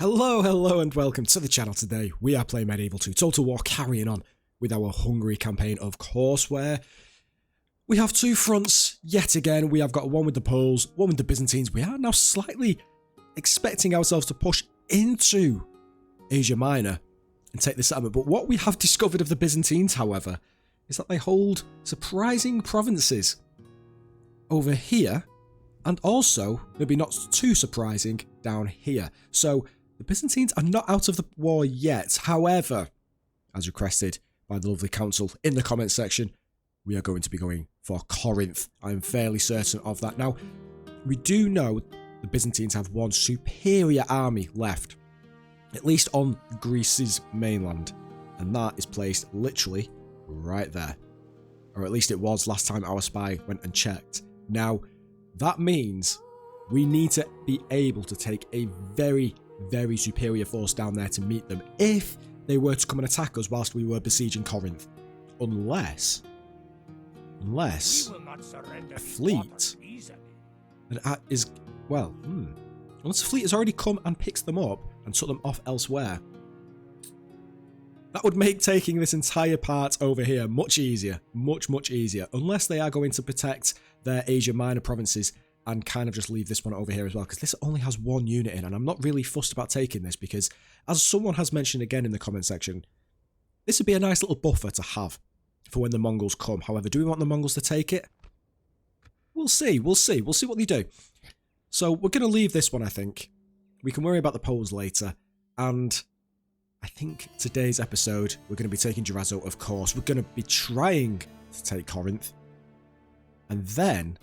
Hello and welcome to the channel. Today we are playing Medieval 2 Total War, carrying on with our Hungary campaign, of course, where we have two fronts yet again. We have got one with the Poles, one with the Byzantines. We are now slightly expecting ourselves to push into Asia Minor and take the settlement. But what we have discovered of the Byzantines, however, is that they hold surprising provinces over here, and also, maybe not too surprising, down here. So the Byzantines are not out of the war yet. However, as requested by the lovely council in the comments section, we are going to be going for Corinth. I'm fairly certain of that. Now, we do know the Byzantines have one superior army left, at least on Greece's mainland, and that is placed literally right there. Or at least it was last time our spy went and checked. Now, that means we need to be able to take a very superior force down there to meet them if they were to come and attack us whilst we were besieging Corinth. Unless a fleet that is, well, unless a fleet has already come and picked them up and took them off elsewhere. That would make taking this entire part over here much easier, much easier, unless they are going to protect their Asia Minor provinces and kind of just leave this one over here as well, because this only has one unit in, and I'm not really fussed about taking this because, as someone has mentioned again in the comment section, this would be a nice little buffer to have for when the Mongols come. However, do we want the Mongols to take it? We'll see what they do. So we're going to leave this one, I think. We can worry about the Poles later, and I think today's episode, we're going to be taking Durazzo, of course. We're going to be trying to take Corinth, and then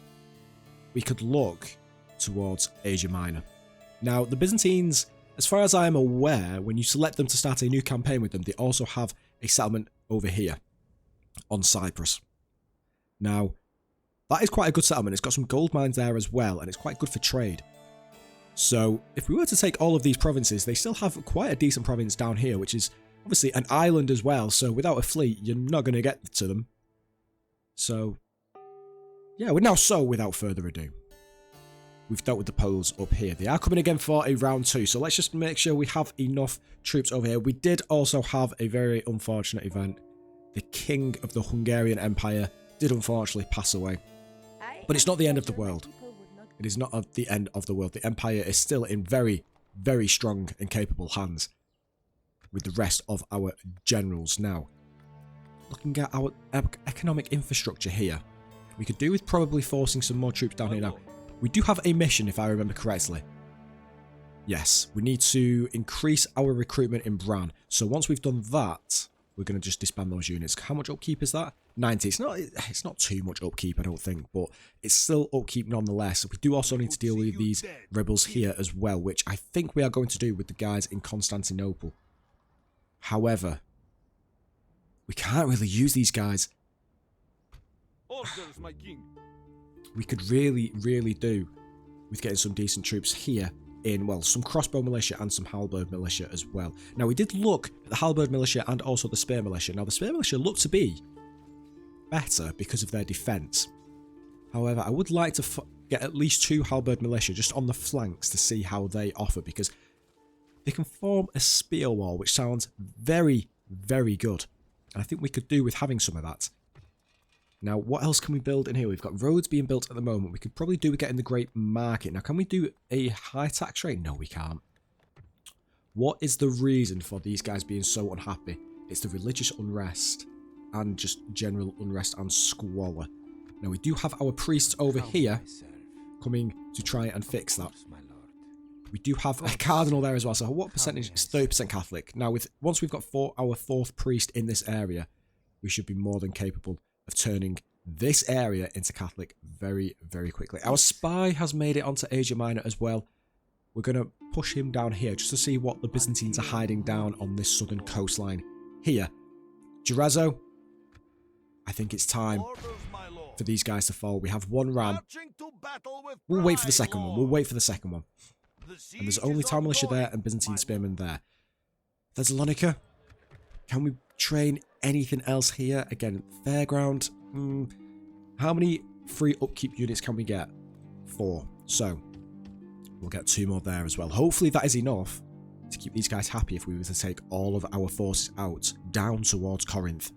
we could look towards Asia Minor. Now, the Byzantines, as far as I am aware, when you select them to start a new campaign with them, they also have a settlement over here on Cyprus. Now, that is quite a good settlement. It's got some gold mines there as well, and it's quite good for trade. So, if we were to take all of these provinces, they still have quite a decent province down here, which is obviously an island as well, so without a fleet, you're not going to get to them. So, yeah, without further ado, we've dealt with the Poles up here. They are coming again for a round 2, so let's just make sure we have enough troops over here. We did also have a very unfortunate event. The king of the Hungarian Empire did unfortunately pass away. But it's not the end of the world. It is not the end of the world. The Empire is still in very strong and capable hands with the rest of our generals. Now, looking at our economic infrastructure here, we could do with probably forcing some more troops down here now. We do have a mission, if I remember correctly. Yes, we need to increase our recruitment in Bran. So once we've done that, we're going to just disband those units. How much upkeep is that? 90. It's not too much upkeep, I don't think, but it's still upkeep nonetheless. We do also need to deal with these rebels here as well, which I think we are going to do with the guys in Constantinople. However, we can't really use these guys. Orders, my king. We could really do with getting some decent troops here in, well, some crossbow militia and some halberd militia as well. Now, we did look at the halberd militia and also the spear militia. Now, the spear militia look to be better because of their defense. However, I would like to get at least 2 halberd militia just on the flanks to see how they offer, because they can form a spear wall, which sounds very good. And I think we could do with having some of that. Now, what else can we build in here? We've got roads being built at the moment. We could probably do with getting the Great Market. Now, can we do a high tax rate? No, we can't. What is the reason for these guys being so unhappy? It's the religious unrest and just general unrest and squalor. Now, we do have our priests over here coming to try and fix that. We do have a cardinal there as well. So what percentage? It's 30% Catholic. Now, once we've got our 4th priest in this area, we should be more than capable of turning this area into Catholic very quickly. Our spy has made it onto Asia Minor as well. We're going to push him down here just to see what the Byzantines are hiding down on this southern coastline here. Durazzo, I think it's time for these guys to fall. We have 1 ram. We'll wait for the second one. And there's only town militia there and Byzantine spearmen there. Thessalonica, can we train anything else here? Again, fairground. How many free upkeep units can we get? 4. So, we'll get 2 more there as well. Hopefully that is enough to keep these guys happy if we were to take all of our forces out down towards Corinth.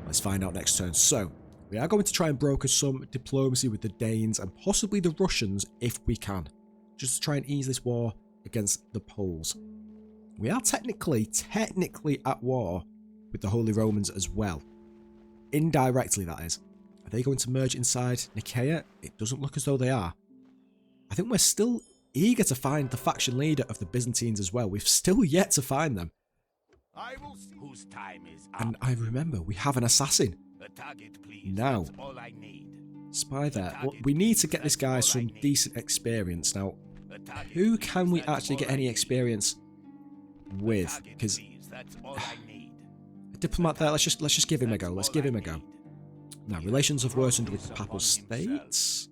Let's find out next turn. So, we are going to try and broker some diplomacy with the Danes and possibly the Russians if we can. Just to try and ease this war against the Poles. We are technically at war with the Holy Romans as well. Indirectly, that is. Are they going to merge inside Nicaea? It doesn't look as though they are. I think we're still eager to find the faction leader of the Byzantines as well. We've still yet to find them. I will see whose time is up. And I remember, we have an assassin. A target, please. Now, That's all I need. spy there. Well, we need to get this guy some decent experience. Now, who can we actually get any experience with? Because a diplomat there, let's just give him a go. Let's give him a go. Now, relations have worsened with the Papal States.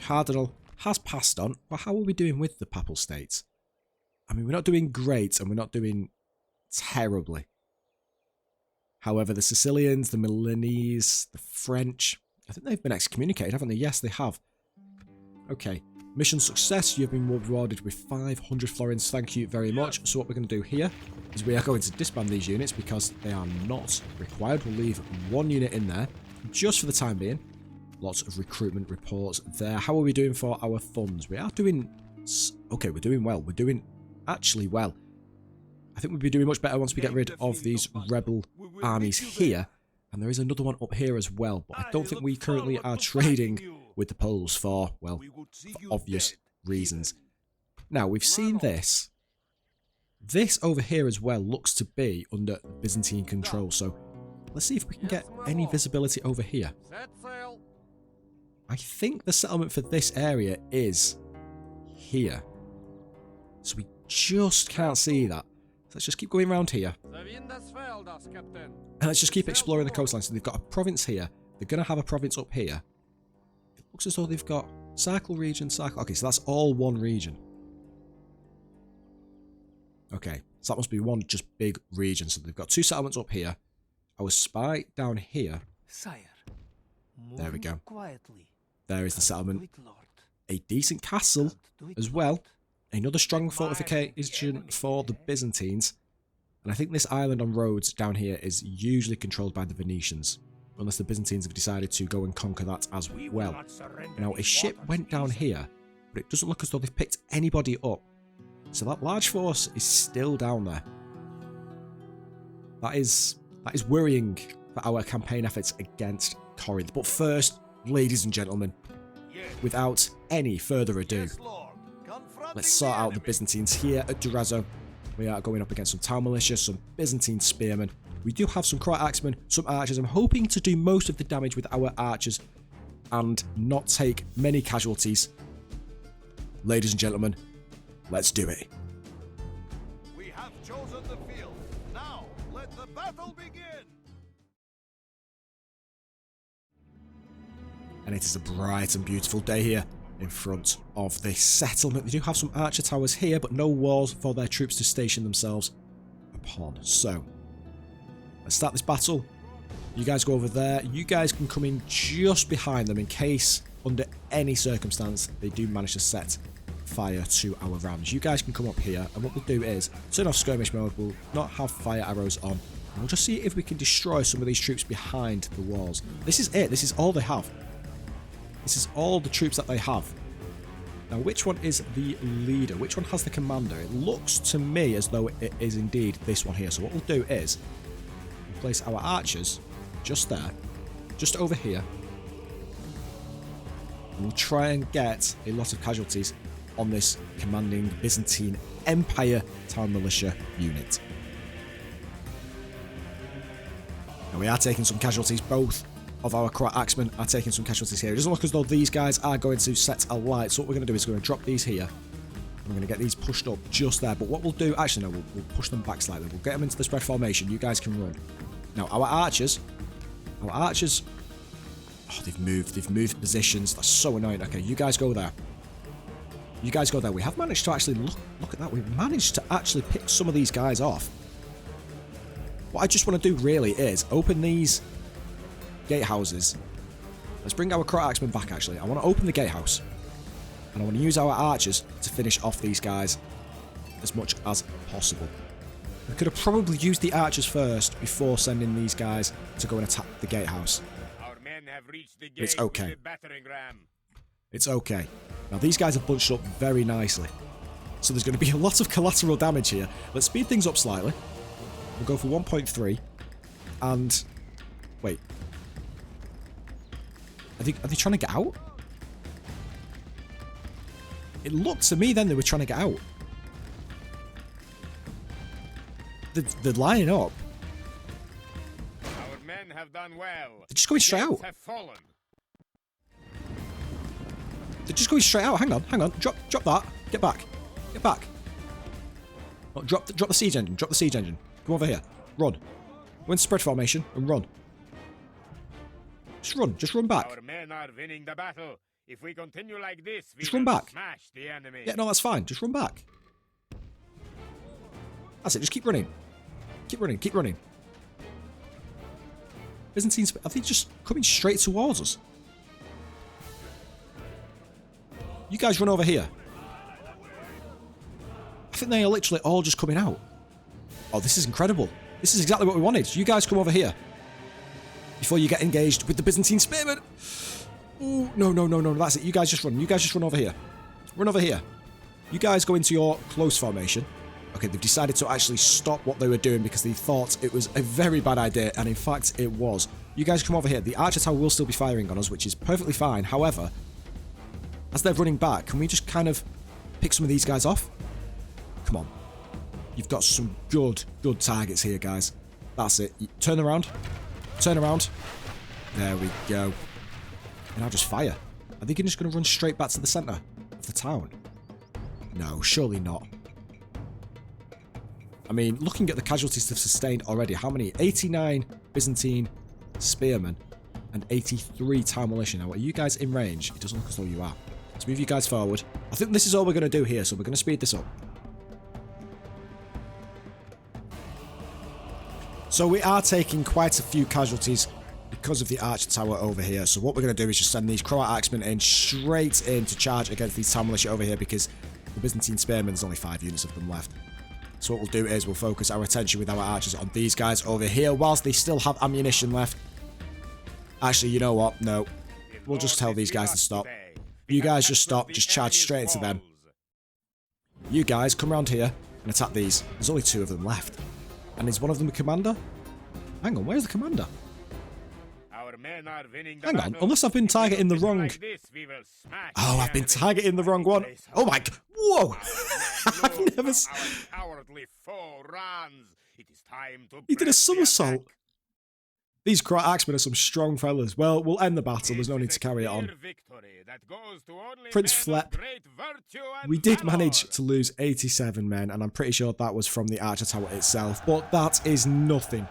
Cardinal has passed on. Well, how are we doing with the Papal States? I mean, we're not doing great and we're not doing terribly. However, the Sicilians, the Milanese, the French, I think they've been excommunicated, haven't they? Yes, they have. Okay. Mission success. You've been rewarded with 500 florins. Thank you very much. So what we're going to do here is we are going to disband these units because they are not required. We'll leave one unit in there just for the time being. Lots of recruitment reports there. How are we doing for our funds? We are doing... Okay, we're doing well. We're doing actually well. I think we'd be doing much better once we get rid of these rebel armies here. And there is another one up here as well. But I don't think we currently are trading with the Poles for, well, for obvious reasons. Now, we've seen this. This over here as well looks to be under Byzantine control. So let's see if we can get any visibility over here. I think the settlement for this area is here. So we just can't see that. So let's just keep going around here. And let's just keep exploring the coastline. So they've got a province here. They're going to have a province up here. It looks as though they've got Circle region, Circle. Okay, so that's all one region. Okay, so that must be one just big region. So they've got two settlements up here. Our spy down here. There we go. There is the settlement. A decent castle as well. Another strong fortification for the Byzantines. And I think this island on Rhodes down here is usually controlled by the Venetians. Unless the Byzantines have decided to go and conquer that as well. Now, a ship went down here, but it doesn't look as though they've picked anybody up. So that large force is still down there. That is worrying for our campaign efforts against Corinth. But first, ladies and gentlemen, without any further ado, let's sort out the Byzantines here at Durazzo. We are going up against some town militia, some Byzantine spearmen. We do have some Croat axemen, some archers. I'm hoping to do most of the damage with our archers and not take many casualties. Ladies and gentlemen, let's do it. We have chosen the field. Now, let the battle begin. And it is a bright and beautiful day here in front of this settlement. They do have some archer towers here, but no walls for their troops to station themselves upon. So, let's start this battle. You guys go over there. You guys can come in just behind them in case, under any circumstance, they do manage to set fire to our rams. You guys can come up here, and what we'll do is turn off skirmish mode. We'll not have fire arrows on. And we'll just see if we can destroy some of these troops behind the walls. This is it. This is all they have. This is all the troops that they have. Now, which one is the leader? Which one has the commander? It looks to me as though it is indeed this one here. So what we'll do is we'll place our archers just there, just over here. And we'll try and get a lot of casualties on this commanding Byzantine Empire town militia unit. Now, we are taking some casualties. Both of our Croat axemen are taking some casualties here. It doesn't look as though these guys are going to set alight. So what we're going to do is we're going to drop these here. We're going to get these pushed up just there. But what we'll do, actually no, we'll push them back slightly. We'll get them into the spread formation. You guys can run. Now, our archers, oh, they've moved positions. That's so annoying. Okay, you guys go there. You guys go there. We have managed to actually, look at that. We've managed to actually pick some of these guys off. What I just want to do really is open these gatehouses. Let's bring our Croat axemen back, actually. I want to open the gatehouse. And I want to use our archers to finish off these guys. as much as possible. We could have probably used the archers first before sending these guys to go and attack the gatehouse. Our men have reached the It's gate okay. with the battering ram. It's okay. Now these guys have bunched up very nicely. So there's going to be a lot of collateral damage here. Let's speed things up slightly. We'll go for 1.3. And... wait. Are they trying to get out? It looked to me then they were trying to get out. They're lining up. Our men have done well. They're just going straight out. Have fallen. They're just going straight out. Hang on, hang on. Drop that. Get back. Get back. Oh, drop the siege engine. Drop the siege engine. Come over here. Run. Go in spread formation and run. Just run. Just run back. Our men are winning the battle. If we continue like this, we Just run will back. smash the enemy. Yeah, no, that's fine. Just run back. That's it. Just keep running. Keep running. Keep running. Byzantines, are they just coming straight towards us? You guys run over here. I think they are literally all just coming out. Oh, this is incredible. This is exactly what we wanted. You guys come over here. Before you get engaged with the Byzantine spearmen. Ooh, no. That's it. You guys just run. You guys just run over here. Run over here. You guys go into your close formation. Okay, they've decided to actually stop what they were doing because they thought it was a very bad idea, and in fact, it was. You guys come over here. The archer tower will still be firing on us, which is perfectly fine. However, as they're running back, can we just kind of pick some of these guys off? Come on. You've got some good targets here, guys. That's it. Turn around. Turn around. There we go. And now just fire. Are they just going to run straight back to the centre of the town? No, surely not. I mean, looking at the casualties they've sustained already, how many? 89 Byzantine spearmen and 83 town militia. Now, are you guys in range? It doesn't look as though you are. Let's move you guys forward. I think this is all we're going to do here, so we're going to speed this up. So we are taking quite a few casualties because of the archer tower over here. So what we're going to do is just send these Croat axemen in straight in to charge against these town militia over here because the Byzantine spearmen, there's only 5 units of them left. So what we'll do is we'll focus our attention with our archers on these guys over here whilst they still have ammunition left. Actually, you know what? No. We'll just tell these guys to stop. You guys just stop. Just charge straight into them. You guys come around here and attack these. There's only 2 of them left. And is one of them a commander? Hang on, where's the commander? Hang on, unless I've been targeting the wrong... Oh, I've been targeting the wrong one. Oh my... Whoa! I've never... He did a somersault. These Croat axemen are some strong fellas. Well, we'll end the battle. There's no need to carry it on. Prince Flep. We did manage to lose 87 men, and I'm pretty sure that was from the archer tower itself. But that is nothing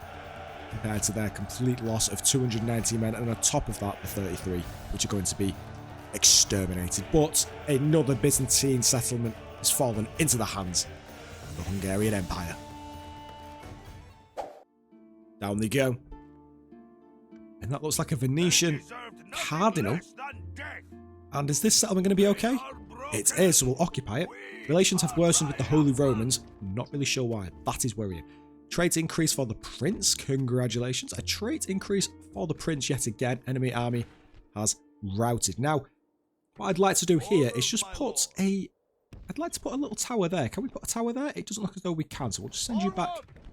compared to their complete loss of 290 men, and on top of that, the 33, which are going to be exterminated. But another Byzantine settlement has fallen into the hands of the Hungarian Empire. Down they go. And that looks like a Venetian cardinal. And is this settlement going to be okay? It is, so we'll occupy it. Relations have worsened with the Holy Romans. Not really sure why. That is worrying. Trade increase for the prince. Congratulations. A trade increase for the prince yet again. Enemy army has routed. Now, what I'd like to do here is just put a... I'd like to put a little tower there. Can we put a tower there? It doesn't look as though we can, so we'll just send you back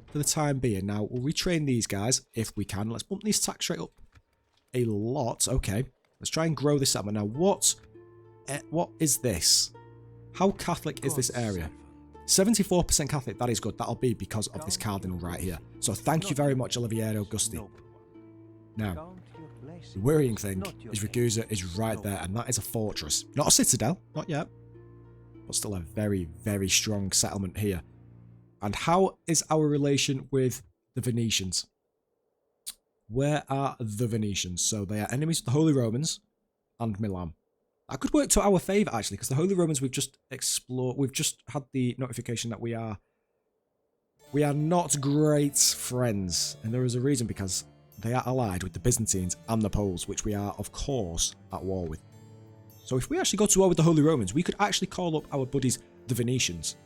for the time being. Now, we'll retrain these guys if we can. Let's bump these tax rate up a lot. Okay. Let's try and grow this settlement. Now, what is this? How Catholic is this area? 74% Catholic. That is good. That'll be because of this cardinal right here. So thank you very much, Oliviero Augusti. Now, the worrying thing is Ragusa is right there, and that is a fortress. Not a citadel. Not yet. But still a very, very strong settlement here. And how is our relation with the Venetians? Where are the Venetians? So they are enemies of the Holy Romans and Milan. That could work to our favour, actually, because the Holy Romans we've just explored. We've just had the notification that we are not great friends. And there is a reason, because they are allied with the Byzantines and the Poles, which we are, of course, at war with. So if we actually go to war with the Holy Romans, we could actually call up our buddies, the Venetians.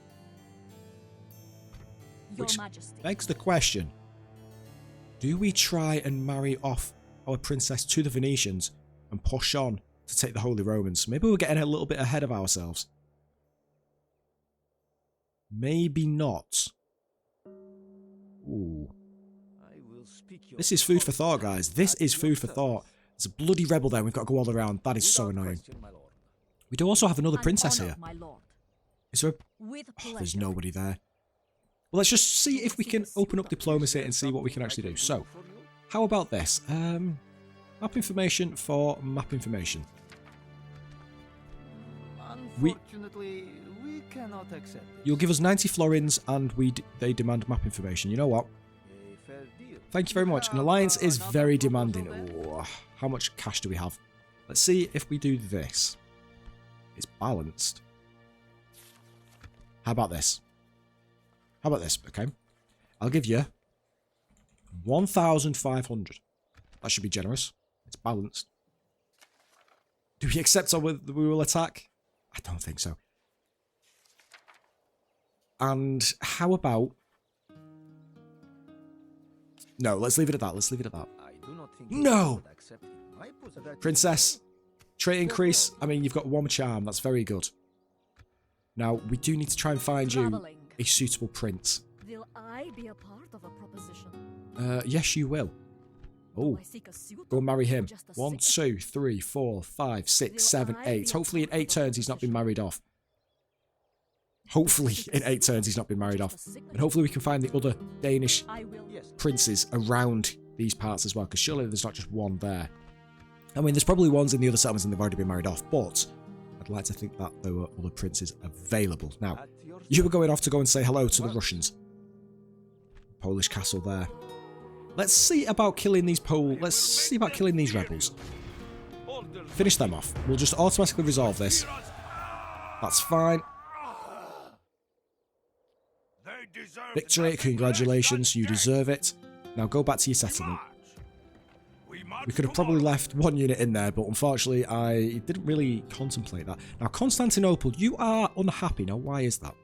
Which begs the question, do we try and marry off our princess to the Venetians and push on to take the Holy Romans? Maybe we're getting a little bit ahead of ourselves. Maybe not. Ooh. This is food for thought, guys. This is food for thought. There's a bloody rebel there. We've got to go all around. That is so annoying. We do also have another princess here. Is there a... Oh, there's nobody there. Well, let's just see if we can open up diplomacy and see what we can actually do. So, how about this? Map information for map information. Unfortunately, we cannot accept it. You'll give us 90 florins and they demand map information. You know what? Thank you very much. An alliance is very demanding. Ooh, how much cash do we have? Let's see if we do this. It's balanced. How about this? How about this? Okay. I'll give you 1,500. That should be generous. It's balanced. Do we accept or we will attack? I don't think so. And how about... No, let's leave it at that. Let's leave it at that. No! Princess. Trait increase. I mean, you've got one charm. That's very good. Now, we do need to try and find you a suitable prince. Will I be a part of a proposition? Yes, you will. Oh, go and marry him. 1, 2, 3, 4, 5, 6, 7, 8. Hopefully in 8 turns he's not been married off. Hopefully in 8 turns he's not been married off. And hopefully we can find the other Danish princes around these parts as well. Because surely there's not just one there. I mean, there's probably ones in the other settlements and they've already been married off. But I'd like to think that there were other princes available. Now, you were going off to go and say hello to the Russians. Polish castle there. Let's see about killing these Let's see about killing these rebels. Finish them off. We'll just automatically resolve this. That's fine. Victory, congratulations, you deserve it. Now go back to your settlement. We could have probably left one unit in there, but unfortunately I didn't really contemplate that. Now Constantinople, you are unhappy. Now why is that?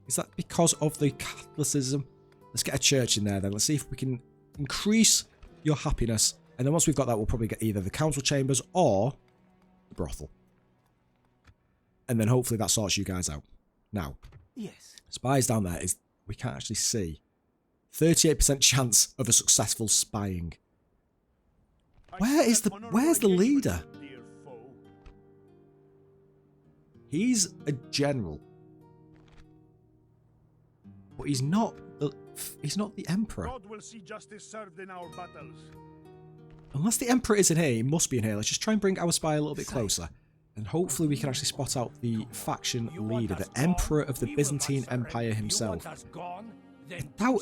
Is that because of the Catholicism? Let's get a church in there then. Let's see if we can increase your happiness. And then once we've got that, we'll probably get either the council chambers or the brothel. And then hopefully that sorts you guys out. Now, spies down there is we can't actually see. 38% chance of a successful spying. Where's the leader? He's a general. But he's not the emperor. God will see justice served in our battles. Unless the emperor isn't here, he must be in here. Let's just try and bring our spy a little bit closer. And hopefully we can actually spot out the faction leader, the emperor of the Byzantine Empire himself. I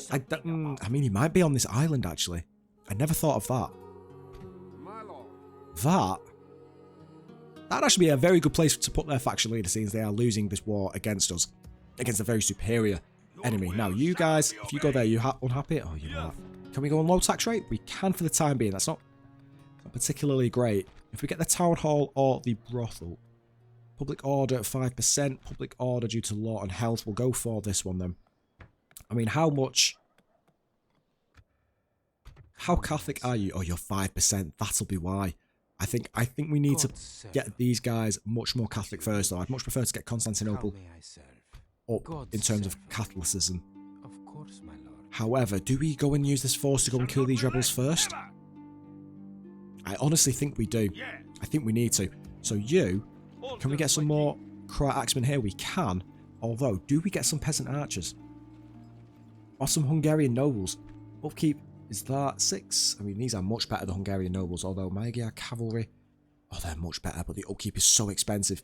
mean, he might be on this island, actually. I never thought of that. That'd actually be a very good place to put their faction leader, since they are losing this war against us. Against a very superior enemy. Now, you guys, if you go there, you unhappy? Oh, you're not. Can we go on low tax rate? We can for the time being. That's not particularly great. If we get the town hall or the brothel, public order at 5%, public order due to law and health, we'll go for this one then. I mean, how Catholic are you? Oh, you're 5%. That'll be why. I think we need to get these guys much more Catholic first, though. I'd much prefer to get Constantinople up in terms of Catholicism. Of course, my lord. However, do we go and use this force to go and kill these rebels first? I honestly think we do. I think we need to. So can we get some more Croat axemen here? We can. Although, do we get some peasant archers? Or some Hungarian nobles? Upkeep, is that 6? I mean, these are much better than Hungarian nobles, although Magyar cavalry, oh, they're much better, but the upkeep is so expensive.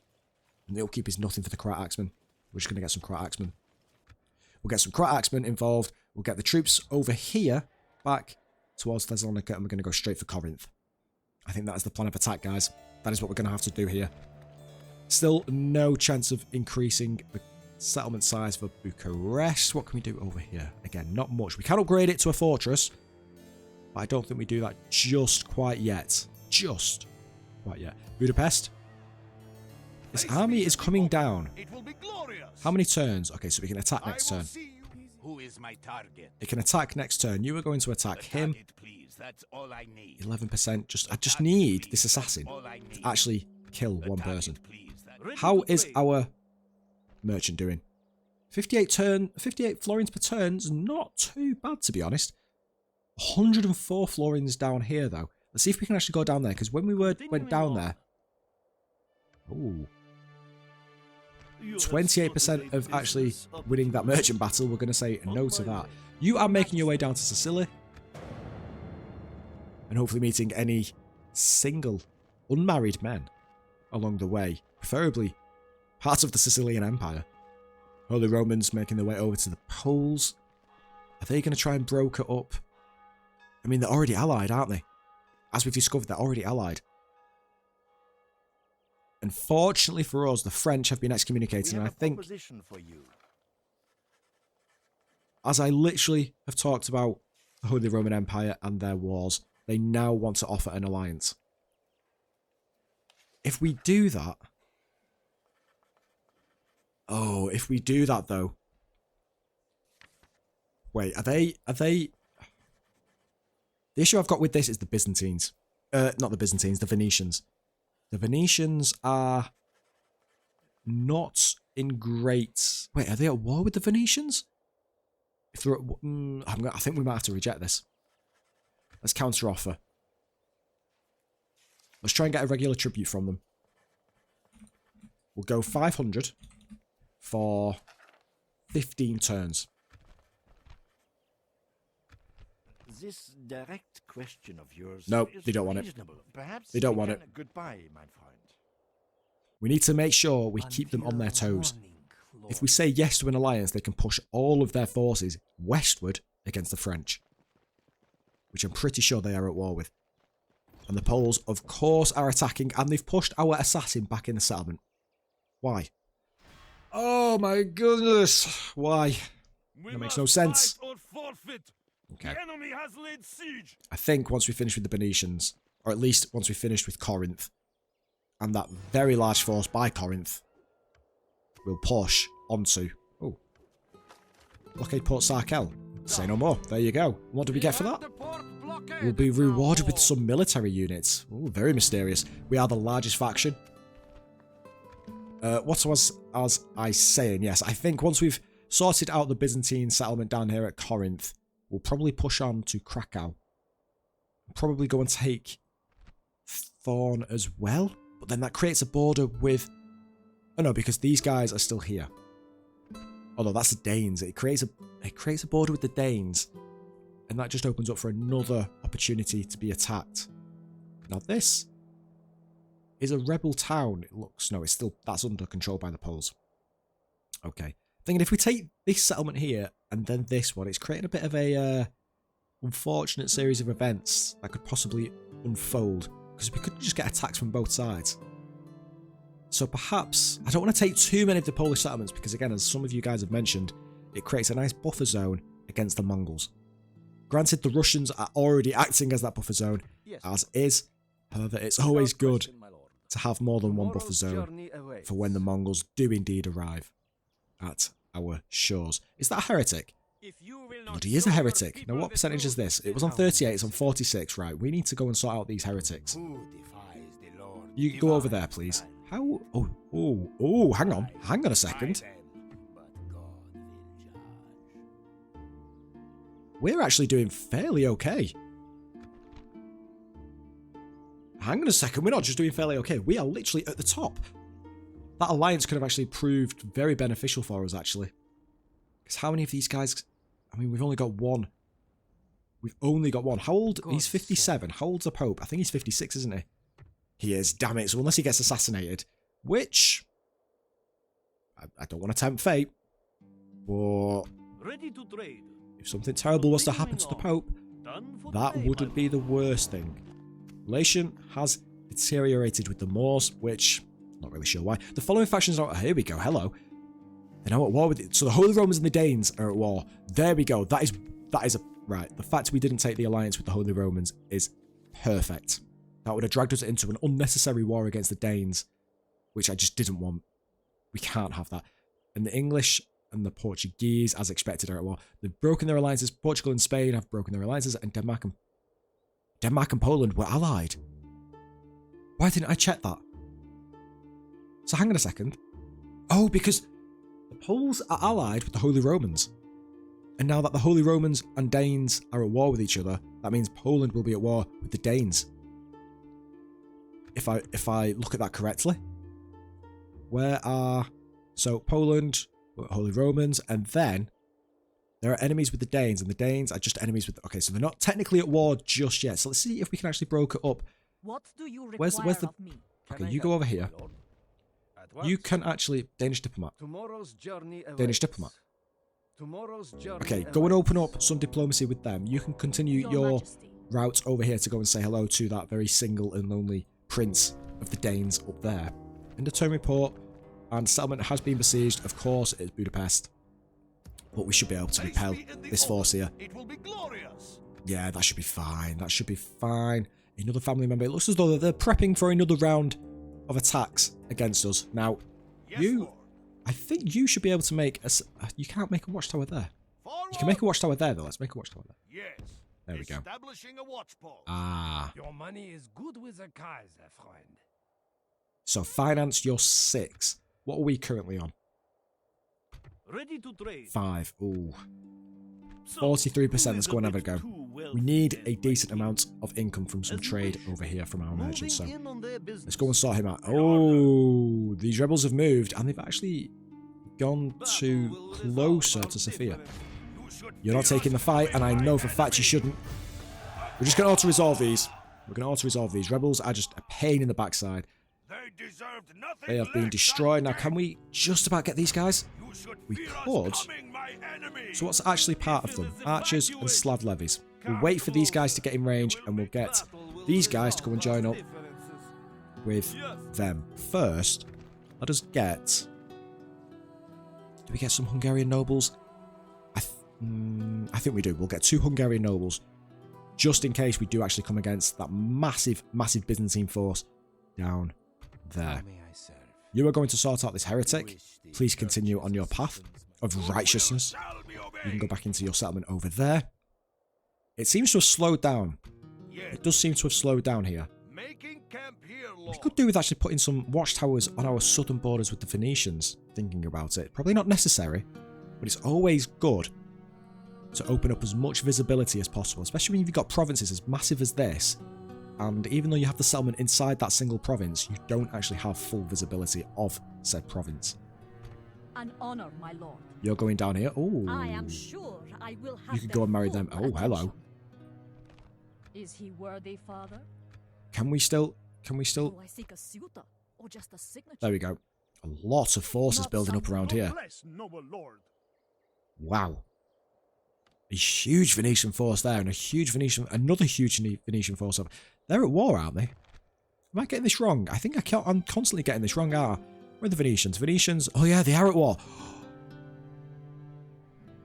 And the upkeep is nothing for the Croat axemen. We're just going to get some Croat axemen. We'll get some Croat axemen involved. We'll get the troops over here back towards Thessalonica, and we're going to go straight for Corinth. I think that is the plan of attack, guys. That is what we're going to have to do here. Still no chance of increasing the settlement size for Bucharest. What can we do over here? Again, not much. We can upgrade it to a fortress, but I don't think we do that just quite yet. Just quite yet. Budapest. This army is coming down. It will be glorious. How many turns? Okay, so we can attack next turn. Who is my target? It can attack next turn. You are going to attack him. Target, please. That's all I need. 11%. I just need this assassin All I to need. actually kill The one target, person. please. How is our merchant doing? 58 florins per turn is not too bad, to be honest. 104 florins down here, though. Let's see if we can actually go down there, because when we went down there... Ooh. 28% of actually winning that merchant battle. We're going to say no to that. You are making your way down to Sicily. And hopefully meeting any single unmarried men along the way. Preferably parts of the Sicilian Empire. Holy Romans making their way over to the Poles. Are they going to try and broker up? I mean, they're already allied, aren't they? As we've discovered, they're already allied. Unfortunately for us, the French have been excommunicated, and I think, as I literally have talked about the Holy Roman Empire and their wars, they now want to offer an alliance. If we do that... Oh, if we do that, though... Wait, are they... The issue I've got with this is the Byzantines. Not the Byzantines, the Venetians. The Venetians are not in great... Wait, are they at war with the Venetians? If they're at... I think we might have to reject this. Let's counter-offer. Let's try and get a regular tribute from them. We'll go 500 for 15 turns. This direct question of yours. No, they don't want it. Perhaps they don't want it. Goodbye, my friend. We need to make sure we keep them on their toes. If we say yes to an alliance, they can push all of their forces westward against the French, which I'm pretty sure they are at war with. And the Poles, of course, are attacking, and they've pushed our assassin back in the settlement. Why? Oh my goodness! Why? That makes no sense. Okay. The enemy has laid siege. I think once we finish with the Venetians, or at least once we finish with Corinth, and that very large force by Corinth, we'll push onto... Oh. Blockade Port Sarkel. Say no more. There you go. What do we get for that? We'll be rewarded with some military units. Oh, very mysterious. We are the largest faction. What was I saying? Yes, I think once we've sorted out the Byzantine settlement down here at Corinth, we'll probably push on to Krakow. Probably go and take Thorn as well. But then that creates a border with... Oh no, because these guys are still here. Although that's the Danes. It creates a border with the Danes. And that just opens up for another opportunity to be attacked. Now this is a rebel town. It looks... No, it's still... That's under control by the Poles. Okay. Thinking if we take this settlement here and then this one, it's creating a bit of a unfortunate series of events that could possibly unfold, because we could just get attacks from both sides. So perhaps I don't want to take too many of the Polish settlements, because again, as some of you guys have mentioned, it creates a nice buffer zone against the Mongols. Granted, the Russians are already acting as that buffer zone, as is. However, it's always good to have more than one buffer zone for when the Mongols do indeed arrive at our shores. Is that a heretic? Bloody he is a heretic. Now what percentage is this? It was on 38, it's on 46. Right, we need to go and sort out these heretics. You go over there, please. How? Oh, hang on a second. We're actually doing fairly okay. Hang on a second, we're not just doing fairly okay. We are literally at the top. That alliance could have actually proved very beneficial for us, actually. Because how many of these guys... I mean, we've only got one. We've only got one. How old? He's 57. How old's the Pope? I think he's 56, isn't he? He is, damn it. So unless he gets assassinated, which... I don't want to tempt fate. But... Ready to trade. If something terrible was to happen to the Pope, that wouldn't be the worst thing. Relation has deteriorated with the Moors, which... Not really sure why. The following factions are... Here we go. Hello. They're now at war with it. So the Holy Romans and the Danes are at war. There we go. That is a... Right. The fact we didn't take the alliance with the Holy Romans is perfect. That would have dragged us into an unnecessary war against the Danes, which I just didn't want. We can't have that. And the English and the Portuguese, as expected, are at war. They've broken their alliances. Portugal and Spain have broken their alliances, and Denmark and Poland were allied. Why didn't I check that? So hang on a second. Oh, because the Poles are allied with the Holy Romans. And now that the Holy Romans and Danes are at war with each other, that means Poland will be at war with the Danes. If I look at that correctly. So Poland, Holy Romans, and then there are enemies with the Danes, and the Danes are just enemies with... Okay, so they're not technically at war just yet. So let's see if we can actually broker up. What do you require Where's the... of me? Okay, you go over here. You can actually... Danish diplomat. Danish diplomat. Okay, go and open up some diplomacy with them. You can continue your route over here to go and say hello to that very single and lonely prince of the Danes up there. In the term report, and settlement has been besieged. Of course, it is Budapest. But we should be able to repel this force here. It will be glorious. Yeah, that should be fine. That should be fine. Another family member. It looks as though they're prepping for another round of attacks against us. Now, Yes, I think you should be able to make a... You can't make a watchtower there. You can make a watchtower there, though. Let's make a watchtower there. Yes. There we go. Establishing a watchpost. Ah. Your money is good with the Kaiser, friend. So, finance, you're 6. What are we currently on? Ready to trade. 5. Ooh. 43%. Let's go and have a go. We need a decent amount of income from some trade over here from our merchants. So, let's go and sort him out. Oh, these rebels have moved, and they've actually gone to closer to Sofia. You're not taking the fight, and I know for a fact you shouldn't. We're just going to auto-resolve these. We're going to auto-resolve these. Rebels are just a pain in the backside. They have been destroyed. Now, can we just about get these guys? We could. So what's actually part of them? Archers and Slav levies. We'll wait for these guys to get in range, and we'll get these guys to go and join up with them. First, let us get... Do we get some Hungarian nobles? I think we do. We'll get 2 Hungarian nobles, just in case we do actually come against that massive, massive Byzantine force down there. You are going to sort out this heretic. Please continue on your path of righteousness. You can go back into your settlement over there. It seems to have slowed down. It does seem to have slowed down here. We could do with actually putting some watchtowers on our southern borders with the Phoenicians, thinking about it. Probably not necessary, but it's always good to open up as much visibility as possible, especially when you've got provinces as massive as this. And even though you have the settlement inside that single province, you don't actually have full visibility of said province. An honor, my lord. You're going down here. Oh, I am sure I will have you can go and marry them. Oh, hello. attention. Is he worthy, father? Can we still? Do I seek a suitor or just a signature? There we go. A lot of forces Not building up something around here. Bless, noble lord. Wow. A huge Venetian force there, and another huge Venetian force up. They're at war, aren't they? Am I getting this wrong? I think I'm constantly getting this wrong. Where are the Venetians? Venetians, oh yeah, they are at war.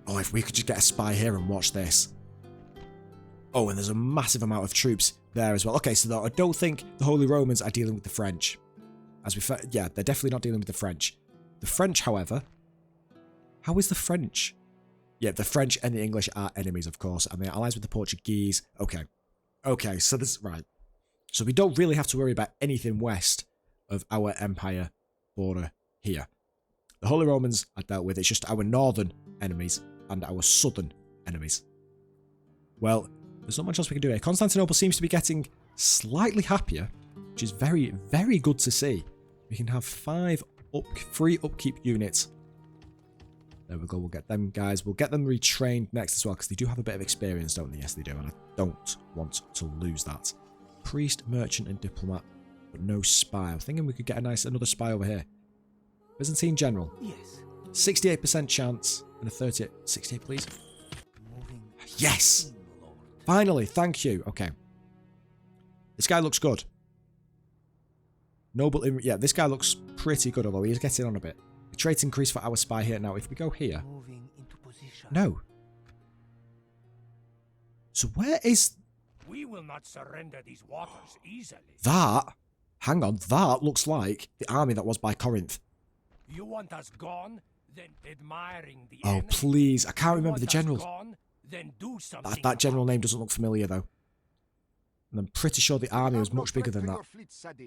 Oh, if we could just get a spy here and watch this. Oh, and there's a massive amount of troops there as well. Okay, so I don't think the Holy Romans are dealing with the French. Yeah, they're definitely not dealing with the French. The French, however, how is the French? Yeah, the French and the English are enemies, of course, and they're allies with the Portuguese. Okay, so this, right. So we don't really have to worry about anything west of our empire border here. The Holy Romans are dealt with. It's just our northern enemies and our southern enemies. Well, there's not much else we can do here. Constantinople seems to be getting slightly happier, which is very, very good to see. We can have 5 free upkeep units. There we go. We'll get them guys. We'll get them retrained next as well, because they do have a bit of experience, don't they? Yes, they do, and I don't want to lose that. Priest, merchant, and diplomat, but no spy. I'm thinking we could get another spy over here. Byzantine general. Yes. 68% chance and a 38. 68, please. Yes! Finally, thank you. Okay. This guy looks good. Noble, yeah, this guy looks pretty good, although he is getting on a bit. A trait increase for our spy here. Now, if we go here... No. So where is... We will not surrender these waters easily. That? Hang on, that looks like the army that was by Corinth. You want us gone? then admiring the Oh, enemy. please. I can't remember the Want us general. gone? Then do something That general about name doesn't look familiar, though. And I'm pretty sure the army was much bigger than that.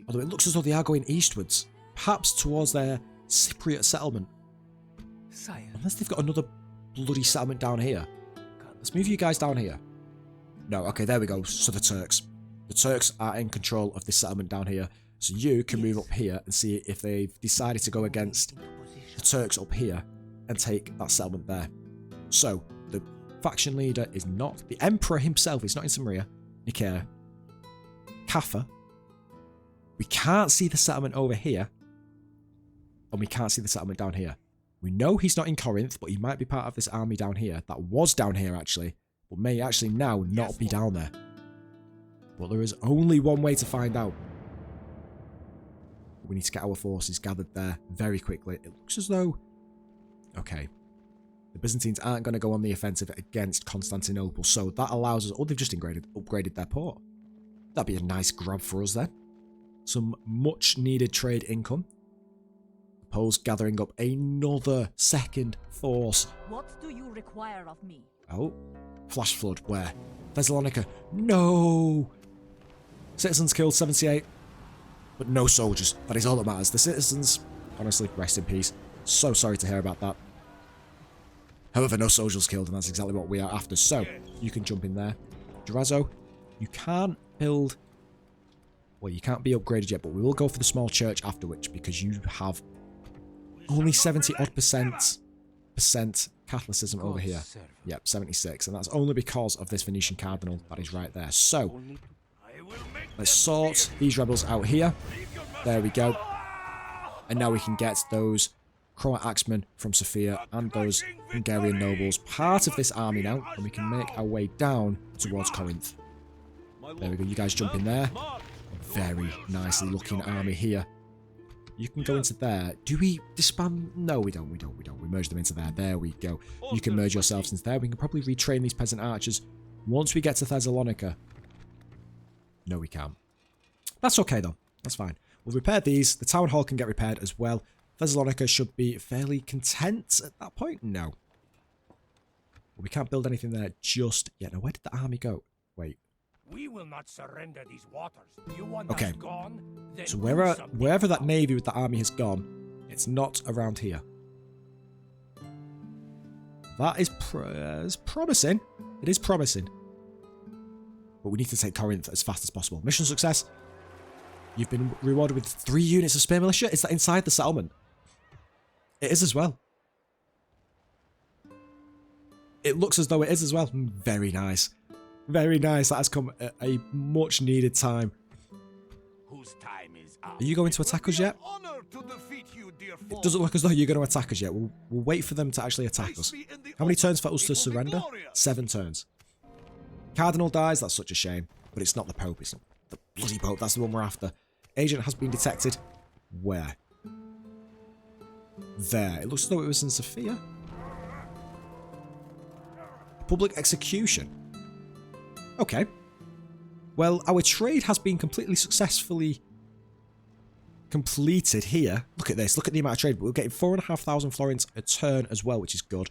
Although it looks as though they are going eastwards. Perhaps towards their Cypriot settlement. Sire. Unless they've got another bloody settlement down here. Let's move you guys down here. No, okay, there we go. So the Turks. The Turks are in control of this settlement down here. So you can move up here and see if they've decided to go against the Turks up here and take that settlement there. So, the faction leader is not the Emperor himself. He's not in Samaria. Nicaea. Kaffa. We can't see the settlement over here. And we can't see the settlement down here. We know he's not in Corinth, but he might be part of this army down here. That was down here, actually. But may actually now not be down there. But there is only one way to find out. We need to get our forces gathered there very quickly. It looks as though... Okay. The Byzantines aren't going to go on the offensive against Constantinople, so that allows us... Oh, they've just upgraded their port. That'd be a nice grab for us then. Some much-needed trade income. The Poles gathering up another second force. What do you require of me? Oh. Flash flood. Where? Thessalonica. No! Citizens killed 78. But no soldiers. That is all that matters. The citizens, honestly, rest in peace. So sorry to hear about that. However, no soldiers killed, and that's exactly what we are after. So, you can jump in there. Durazzo, you can't build... Well, you can't be upgraded yet, but we will go for the small church afterwards, because you have only 70-odd% Catholicism over here. Yep, 76, and that's only because of this Venetian cardinal that is right there. So, let's sort these rebels out here. There we go. And now we can get those Croat axemen from Sofia and those Hungarian nobles part of this army now, and we can make our way down towards Corinth. There we go, you guys jump in there. Very nicely looking army here. You can go into there. Do we disband? No, we don't. We merge them into there. There we go. You can merge yourselves into there. We can probably retrain these peasant archers once we get to Thessalonica. No, we can't. That's okay, though. That's fine. We'll repair these. The town hall can get repaired as well. Thessalonica should be fairly content at that point. No. We can't build anything there just yet. Now, where did the army go? Wait. We will not surrender these waters. You want Okay. us gone? Then So do something wherever that about navy with the army has gone, it's not around here. That is promising. It is promising. But we need to take Corinth as fast as possible. Mission success. You've been rewarded with 3 units of spear militia. Is that inside the settlement? It is as well. It looks as though it is as well. Very nice. Very nice. That has come at a much needed time. Whose time is up? Are you going to attack us yet? Honor to defeat you, dear It doesn't look as though you're going to attack us yet. We'll wait for them to actually attack us. How many turns for us to surrender? 7 turns. Cardinal dies. That's such a shame. But it's not the Pope. It's not the bloody Pope. That's the one we're after. Agent has been detected. Where? There. It looks as though it was in Sofia. Public execution. Okay. Well, our trade has been completely successfully completed here. Look at this. Look at the amount of trade. We're getting 4,500 florins a turn as well, which is good.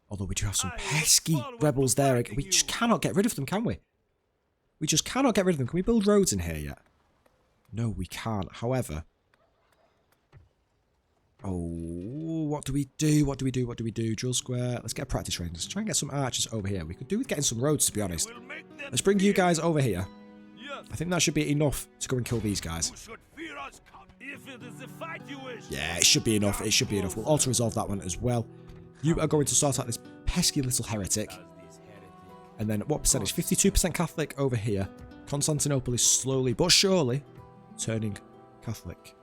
Although we do have some pesky rebels there. We just cannot get rid of them, can we? We just cannot get rid of them. Can we build roads in here yet? No, we can't. However... Oh, what do we do? What do we do? What do we do? Drill square. Let's get a practice range. Let's try and get some archers over here. We could do with getting some roads, to be honest. Let's bring you guys over here. I think that should be enough to go and kill these guys. Yeah, it should be enough. It should be enough. We'll auto-resolve that one as well. You are going to sort out this pesky little heretic. And then what percentage? 52% Catholic over here. Constantinople is slowly but surely turning Catholic.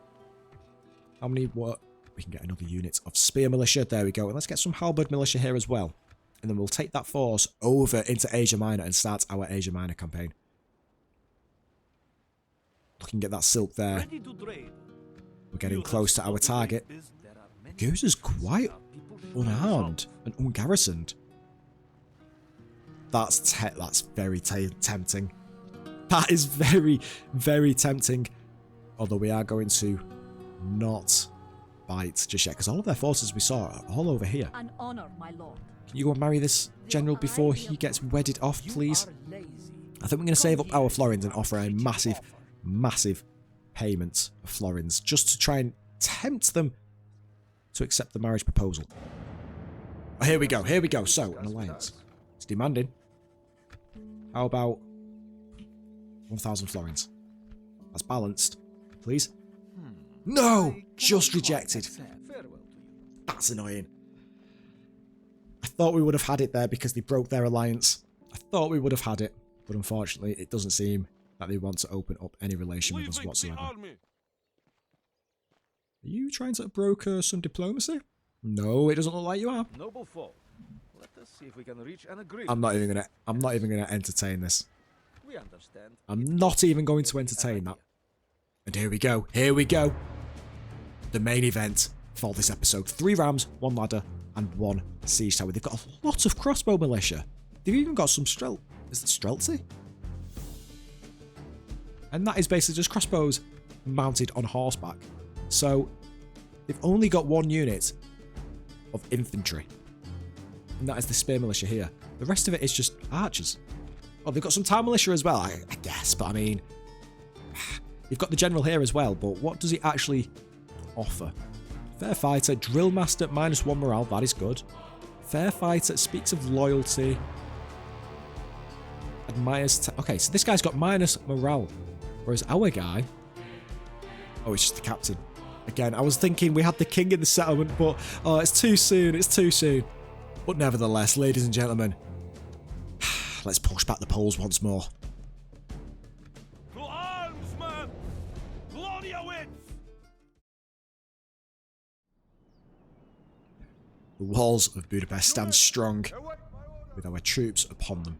How many? What? We can get another unit of spear militia. There we go. And let's get some halberd militia here as well. And then we'll take that force over into Asia Minor and start our Asia Minor campaign. Looking at that silk there. We're getting close to our target. Goose is quite unarmed and ungarrisoned. That's very tempting. That is very, very tempting. Although we are going to not bite just yet, because all of their forces we saw are all over here. An honor, my lord. Can you go and marry this general before he gets wedded off, please? I think we're going to save up our florins and offer a massive, massive payment of florins just to try and tempt them to accept the marriage proposal. Oh, here we go, here we go. So, an alliance. It's demanding. How about 1,000 florins? That's balanced. Please? No! Just rejected. That's annoying. I thought we would have had it there because they broke their alliance. I thought we would have had it. But unfortunately, it doesn't seem that they want to open up any relation with us whatsoever. Are you trying to broker some diplomacy? No, it doesn't look like you are. Noble foe. Let us see if we can reach an agreement. I'm not even gonna entertain this. We understand. I'm not even going to entertain that. And here we go. Here we go. The main event for this episode. 3 rams, 1 ladder, and 1 siege tower. They've got a lot of crossbow militia. They've even got some Is it streltsy? And that is basically just crossbows mounted on horseback. So they've only got 1 unit of infantry. And that is the spear militia here. The rest of it is just archers. Oh, they've got some town militia as well, I guess. But I mean, you've got the general here as well. But what does he actually offer? Fair fighter, drill master, -1 morale. That is good. Fair fighter speaks of loyalty. Admires. Okay, so this guy's got minus morale. Whereas our guy... Oh, it's just the captain. Again, I was thinking we had the king in the settlement, but... Oh, it's too soon. It's too soon. But nevertheless, ladies and gentlemen... Let's push back the poles once more. To arms, man! Gloria wins! The walls of Budapest stand strong with our troops upon them.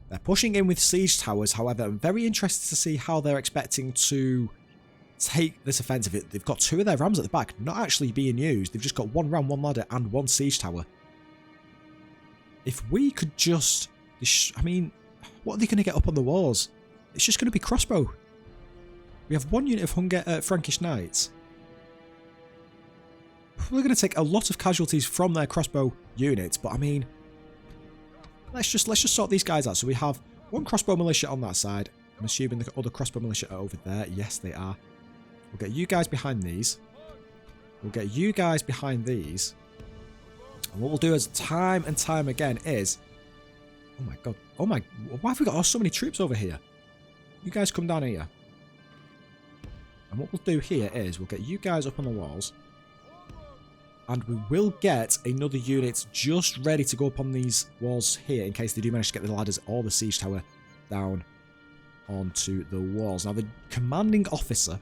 They're pushing in with siege towers, however, I'm very interested to see how they're expecting to take this offensive. They've got 2 of their rams at the back, not actually being used. They've just got 1 ram, 1 ladder, and 1 siege tower. If we could just... I mean, what are they going to get up on the walls? It's just going to be crossbow. We have 1 unit of Frankish knights. We're going to take a lot of casualties from their crossbow units, but I mean... Let's just sort these guys out. So we have 1 crossbow militia on that side. I'm assuming the other crossbow militia are over there. Yes, they are. We'll get you guys behind these. We'll get you guys behind these. And what we'll do as time and time again is... Oh my god. Oh my... Why have we got so many troops over here? You guys come down here. And what we'll do here is we'll get you guys up on the walls. And we will get another unit just ready to go up on these walls here in case they do manage to get the ladders or the siege tower down onto the walls. Now, the commanding officer,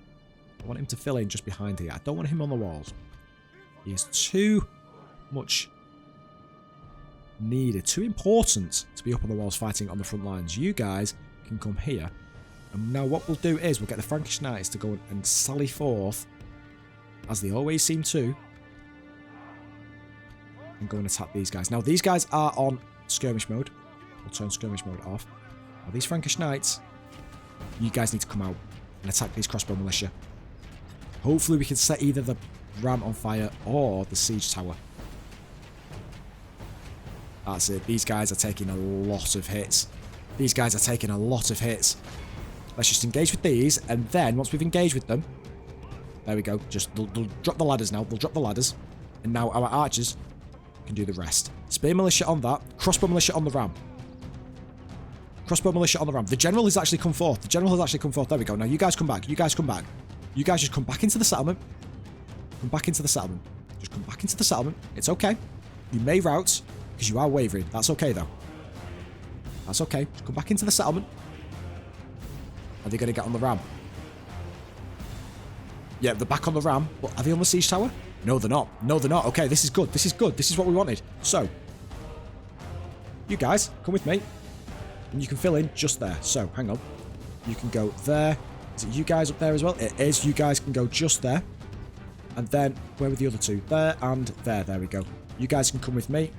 I want him to fill in just behind here. I don't want him on the walls. He is too much needed, too important to be up on the walls fighting on the front lines. You guys can come here. And now what we'll do is we'll get the Frankish knights to go and sally forth, as they always seem to, and go and attack these guys. Now, these guys are on skirmish mode. We'll turn skirmish mode off. Now, these Frankish knights, you guys need to come out and attack these crossbow militia. Hopefully, we can set either the ram on fire or the siege tower. That's it. These guys are taking a lot of hits. These guys are taking a lot of hits. Let's just engage with these, and then once we've engaged with them, there we go. Just they'll drop the ladders now. They'll drop the ladders, and now our archers can do the rest. Spear militia on that. Crossbow militia on the ram. Crossbow militia on the ram. The general has actually come forth. The general has actually come forth. There we go. Now you guys come back. You guys come back. You guys just come back into the settlement. Come back into the settlement. Just come back into the settlement. It's okay. You may rout because you are wavering. That's okay though. That's okay. Just come back into the settlement. Are they going to get on the ram? Yeah, they're back on the ram. But are they on the siege tower? No, they're not. No, they're not. Okay, this is good. This is good. This is what we wanted. So, you guys, come with me. And you can fill in just there. So, hang on. You can go there. Is it you guys up there as well? It is. You guys can go just there. And then, where were the other 2? There and there. There we go. You guys can come with me.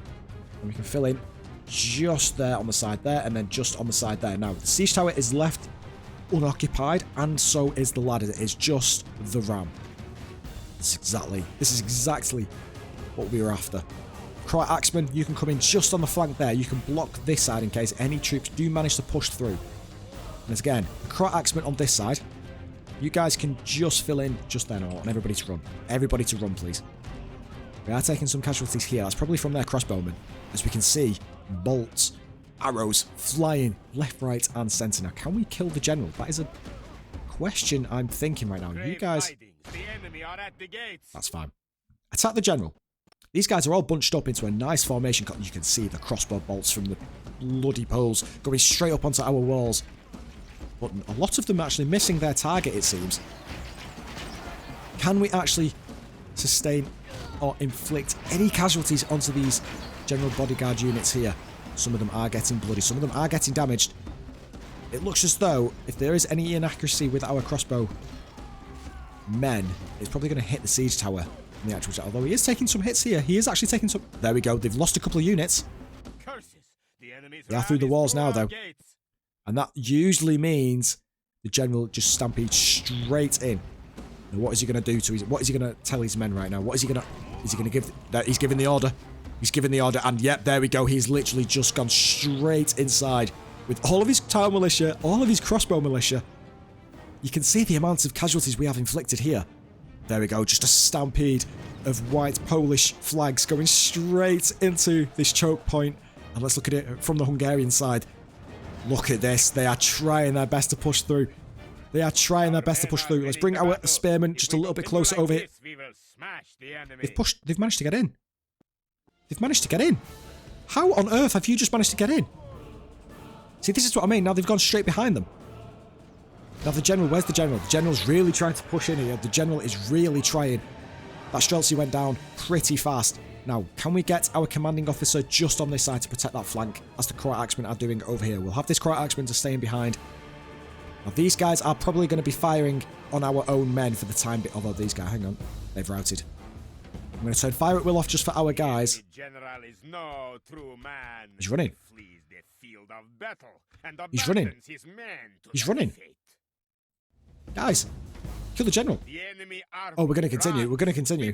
And we can fill in just there on the side there. And then just on the side there. Now, the siege tower is left unoccupied. And so is the ladder. It is just the ram. This is exactly what we were after. Croat Axeman, you can come in just on the flank there. You can block this side in case any troops do manage to push through. And again, the Croat Axeman on this side. You guys can just fill in just then. I want everybody to run. Everybody to run, please. We are taking some casualties here. That's probably from their crossbowmen. As we can see, bolts, arrows flying left, right, and centre. Now, can we kill the general? That is a question I'm thinking right now. You guys... That's fine. Attack the general. These guys are all bunched up into a nice formation. You can see the crossbow bolts from the bloody poles going straight up onto our walls. But a lot of them are actually missing their target, it seems. Can we actually sustain or inflict any casualties onto these general bodyguard units here? Some of them are getting bloody. Some of them are getting damaged. It looks as though if there is any inaccuracy with our crossbow men, it's probably going to hit the siege tower. The actual, although he is taking some hits here. He is actually taking some... There we go. They've lost a couple of units. They are through the walls now, though. And that usually means the general just stampedes straight in. Now, what is he going to do to his... What is he going to tell his men right now? What is he going to... Is he going to give... He's giving the order. He's giving the order. And yep, there we go. He's literally just gone straight inside with all of his town militia, all of his crossbow militia. You can see the amounts of casualties we have inflicted here. There we go, just a stampede of white Polish flags going straight into this choke point. And let's look at it from the Hungarian side. Look at this, they are trying their best to push through. They are trying their best to push through. Let's bring our spearmen just a little bit closer over here. They've managed to get in. They've managed to get in. How on earth have you just managed to get in? See, this is what I mean, now they've gone straight behind them. Now the general, where's the general? The general's really trying to push in here. The general is really trying. That Streltsy went down pretty fast. Now, can we get our commanding officer just on this side to protect that flank, as the Croat Axemen are doing over here? We'll have this Croat Axeman to stay in behind. Now, these guys are probably going to be firing on our own men for the time being. Although these guys, hang on, they've routed. I'm going to turn fire at will off just for our guys. He's running. He's running. He's running. Guys, kill the general. Oh, we're going to continue. We're going to continue.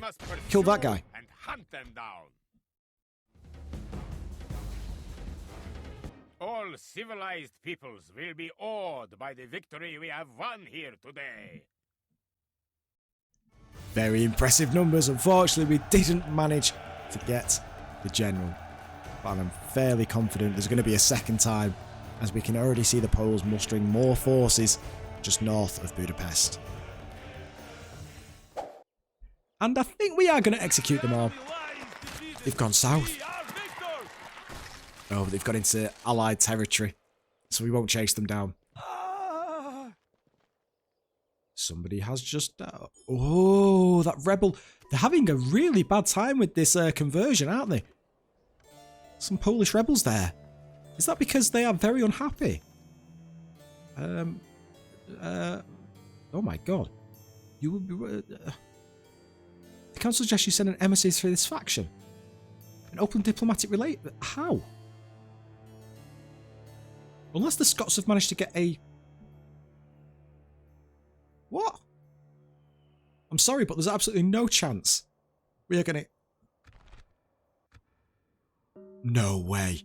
Kill that guy. All civilized peoples will be awed by the victory we have won here today. Very impressive numbers. Unfortunately, we didn't manage to get the general. But I'm fairly confident there's going to be a second time, as we can already see the Poles mustering more forces just north of Budapest. And I think we are going to execute them all. They've gone south. Oh, they've got into Allied territory, so we won't chase them down. Somebody has just... oh, that rebel... They're having a really bad time with this conversion, aren't they? Some Polish rebels there. Is that because they are very unhappy? Oh my god. You will be... the council suggests you send an emissary through this faction. An open diplomatic relate... How? Unless the Scots have managed to get a... What? I'm sorry, but there's absolutely no chance we are going to... No way.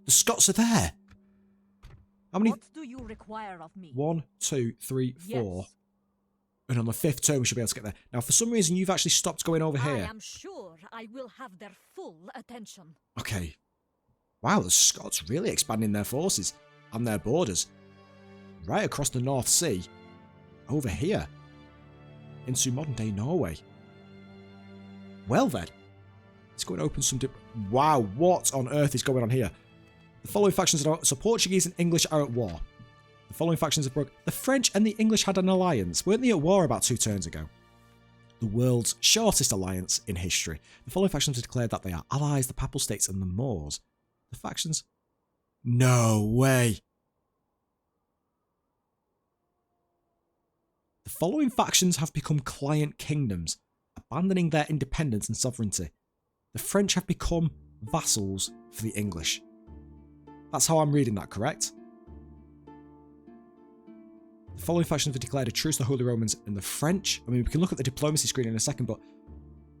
The Scots are there. How many... What do you require of me? 1, 2, 3, 4. Yes. And on the 5th turn we should be able to get there. Now, for some reason, you've actually stopped going over here. I am sure I will have their full attention. Okay. Wow, the Scots really expanding their forces and their borders. Right across the North Sea. Over here. Into modern-day Norway. Well then. Let's go and open some... Wow, what on earth is going on here? The following factions are... So Portuguese and English are at war. The following factions have broke... The French and the English had an alliance. Weren't they at war about 2 turns ago? The world's shortest alliance in history. The following factions have declared that they are allies, the Papal States and the Moors. The factions... No way. The following factions have become client kingdoms, abandoning their independence and sovereignty. The French have become vassals for the English. That's how I'm reading that, correct? The following factions have declared a truce to the Holy Romans and the French. I mean, we can look at the diplomacy screen in a second, but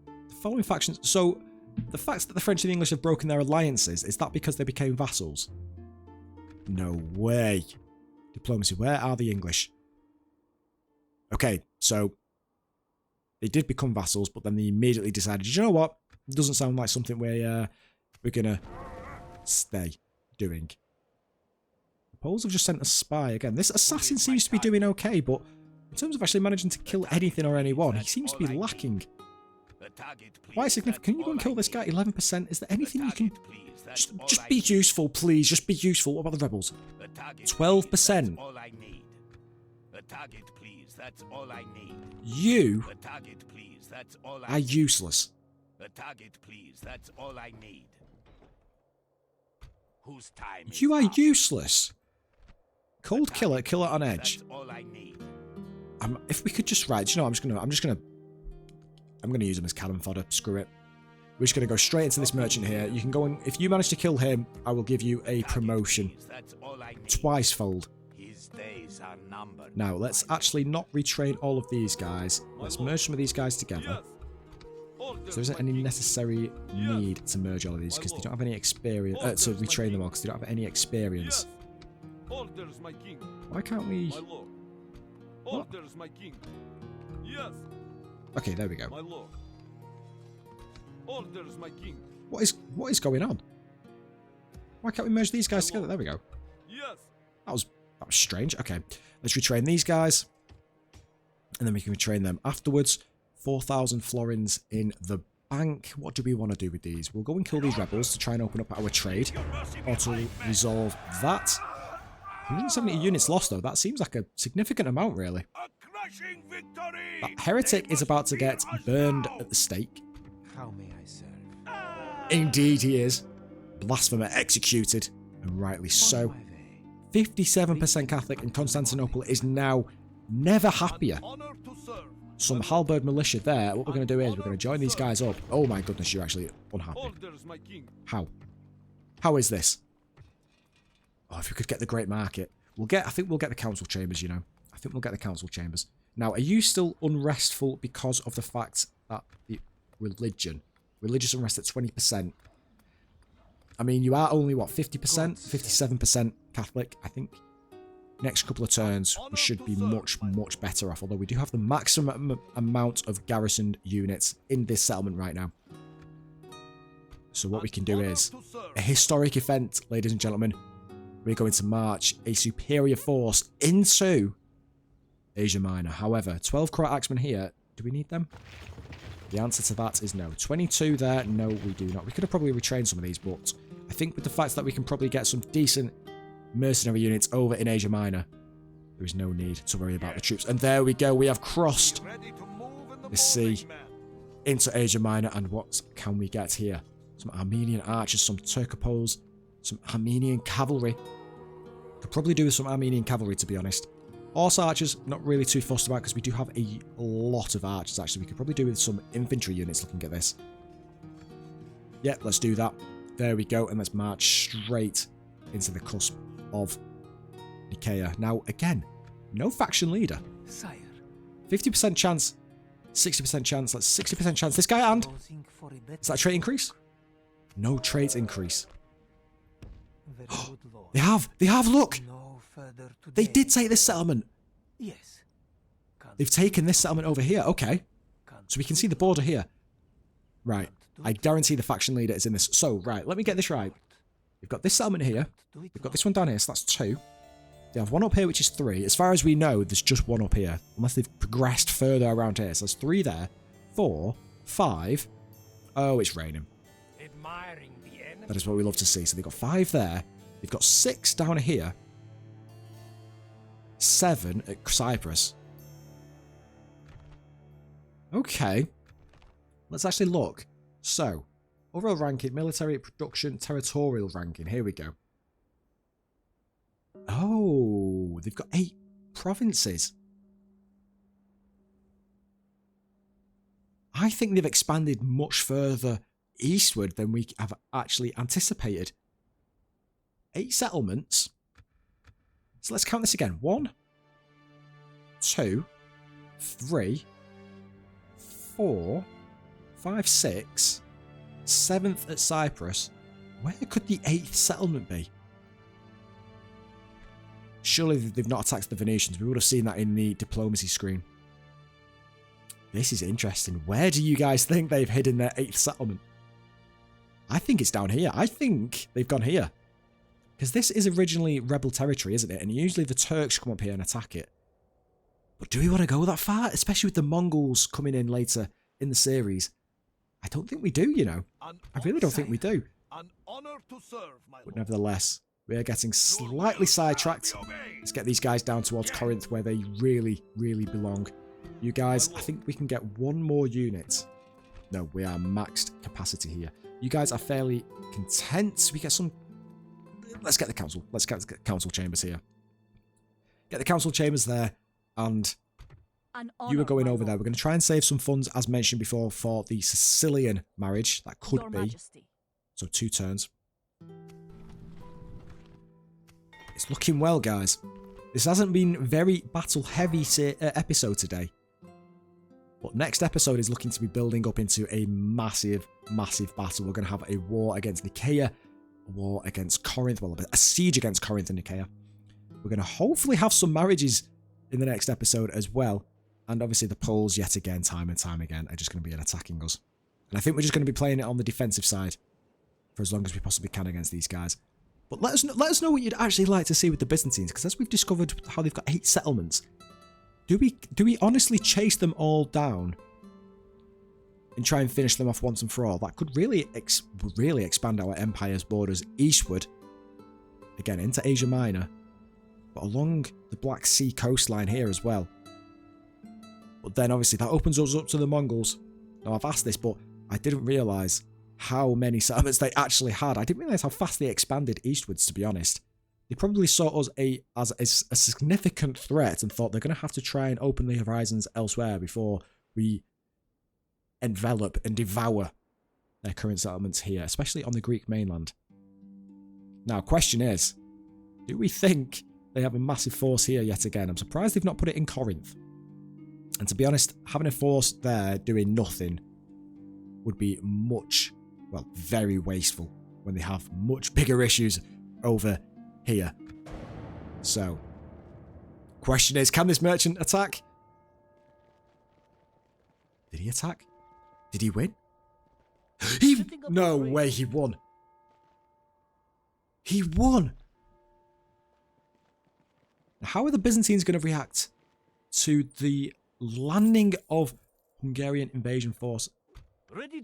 the following factions... So, the fact that the French and the English have broken their alliances, is that because they became vassals? No way. Diplomacy, where are the English? Okay, so they did become vassals, but then they immediately decided, you know what? It doesn't sound like something we're gonna stay doing. The Poles have just sent a spy again. This assassin seems to be doing okay, but in terms of actually managing to kill anything or anyone, he seems to be lacking. Quite significant. Can you go and kill this guy? 11%. Is there anything you can... Just be useful, please. Just be useful. What about the rebels? 12%. You are useless. You are useless. Cold killer, killer on edge. If we could just I'm gonna use him as cannon fodder. Screw it. We're just gonna go straight into this merchant here. You can go and if you manage to kill him, I will give you a promotion. Twice fold. Now let's actually not retrain all of these guys. Let's merge some of these guys together. So there isn't any necessary need to merge all of these because they don't have any experience. To retrain them all because they don't have any experience. Why can't we? What? Okay, there we go. What is going on? Why can't we merge these guys together? There we go. That was strange. Okay, let's retrain these guys, and then we can retrain them afterwards. 4,000 florins in the bank. What do we want to do with these? We'll go and kill these rebels to try and open up our trade, or to resolve that. 170 units lost though. That seems like a significant amount, really. That heretic is about to get burned at the stake. How may I serve? Indeed he is. Blasphemer executed, and rightly so. 57% Catholic, and Constantinople is now never happier. Some halberd militia there. What we're going to do is we're going to join these guys up. Oh my goodness, you're actually unhappy. How? How is this? Oh, if we could get the Great Market. I think we'll get the council chambers, you know. I think we'll get the council chambers. Now, are you still unrestful because of the fact that the religious unrest at 20%? I mean, you are only, what, 50%? 57% Catholic, I think. Next couple of turns, we should be much, much better off. Although we do have the maximum amount of garrisoned units in this settlement right now. So what we can do is a historic event, ladies and gentlemen. We're going to march a superior force into Asia Minor. However, 12 Croat axemen here. Do we need them? The answer to that is no. 22 there. No, we do not. We could have probably retrained some of these, but I think with the fact that we can probably get some decent mercenary units over in Asia Minor, there is no need to worry about the troops. And there we go. We have crossed the sea into Asia Minor. And what can we get here? Some Armenian archers, some Turcopoles, some Armenian cavalry. Could probably do with some Armenian cavalry, to be honest. Horse archers, not really too fussed about because we do have a lot of archers, actually. We could probably do with some infantry units looking at this. Yep, let's do that. There we go. And let's march straight into the cusp of Nicaea. Now, again, no faction leader. Sire. 50% chance. 60% chance. That's 60% chance. This guy and... Is that a trait increase? No trait increase. They have, look! They did take this settlement. Yes. They've taken this settlement over here. Okay. So we can see the border here. Right. I guarantee the faction leader is in this. So, right, let me get this right. We've got this settlement here. We've got this one down here, so that's 2. They have one up here, which is 3. As far as we know, there's just one up here. Unless they've progressed further around here. So there's 3 there. 4, 5. Oh, it's raining. That is what we love to see. So they've got 5 there. They've got 6 down here. 7 at Cyprus. Okay. Let's actually look. So, overall ranking, military production, territorial ranking. Here we go. Oh, they've got 8 provinces. I think they've expanded much further eastward than we have actually anticipated. 8 settlements. So let's count this again. 1, 2, 3, 4, 5, 6, 7th at Cyprus. Where could the 8th settlement be? Surely they've not attacked the Venetians. We would have seen that in the diplomacy screen. This is interesting. Where do you guys think they've hidden their 8th settlement? I think it's down here. I think they've gone here. Because this is originally rebel territory, isn't it? And usually the Turks come up here and attack it. But do we want to go that far? Especially with the Mongols coming in later in the series. I don't think we do, you know. I really don't think we do. An honor to serve, my But lord. nevertheless, we are getting slightly sidetracked. Let's get these guys down towards Corinth where they really, really belong. You guys, I think we can get one more unit. No, we are maxed capacity here. You guys are fairly content. We get some... Let's get the council. Let's get the council chambers here. Get the council chambers there. And you are going over there. We're going to try and save some funds, as mentioned before, for the Sicilian marriage. That could be. So 2 turns. It's looking well, guys. This hasn't been very battle-heavy episode today. But next episode is looking to be building up into a massive, massive battle. We're going to have a war against Nicaea, a war against Corinth, well, a siege against Corinth and Nicaea. We're going to hopefully have some marriages in the next episode as well. And obviously the Poles, yet again, time and time again, are just going to be attacking us. And I think we're just going to be playing it on the defensive side for as long as we possibly can against these guys. But let us know what you'd actually like to see with the Byzantines, because as we've discovered how they've got 8 settlements, do we honestly chase them all down and try and finish them off once and for all? That could really expand our empire's borders eastward, again into Asia Minor, but along the Black Sea coastline here as well. But then obviously that opens us up to the Mongols. Now I've asked this, but I didn't realise how many settlements they actually had. I didn't realise how fast they expanded eastwards, to be honest. They probably saw us as a significant threat and thought they're going to have to try and open the horizons elsewhere before we envelop and devour their current settlements here, especially on the Greek mainland. Now, question is, do we think they have a massive force here yet again? I'm surprised they've not put it in Corinth. And to be honest, having a force there doing nothing would be much, well, very wasteful when they have much bigger issues over here. So, question is, can this merchant attack? Did he attack? Did he win? No way, he won. He won. How are the Byzantines going to react to the landing of Hungarian invasion force?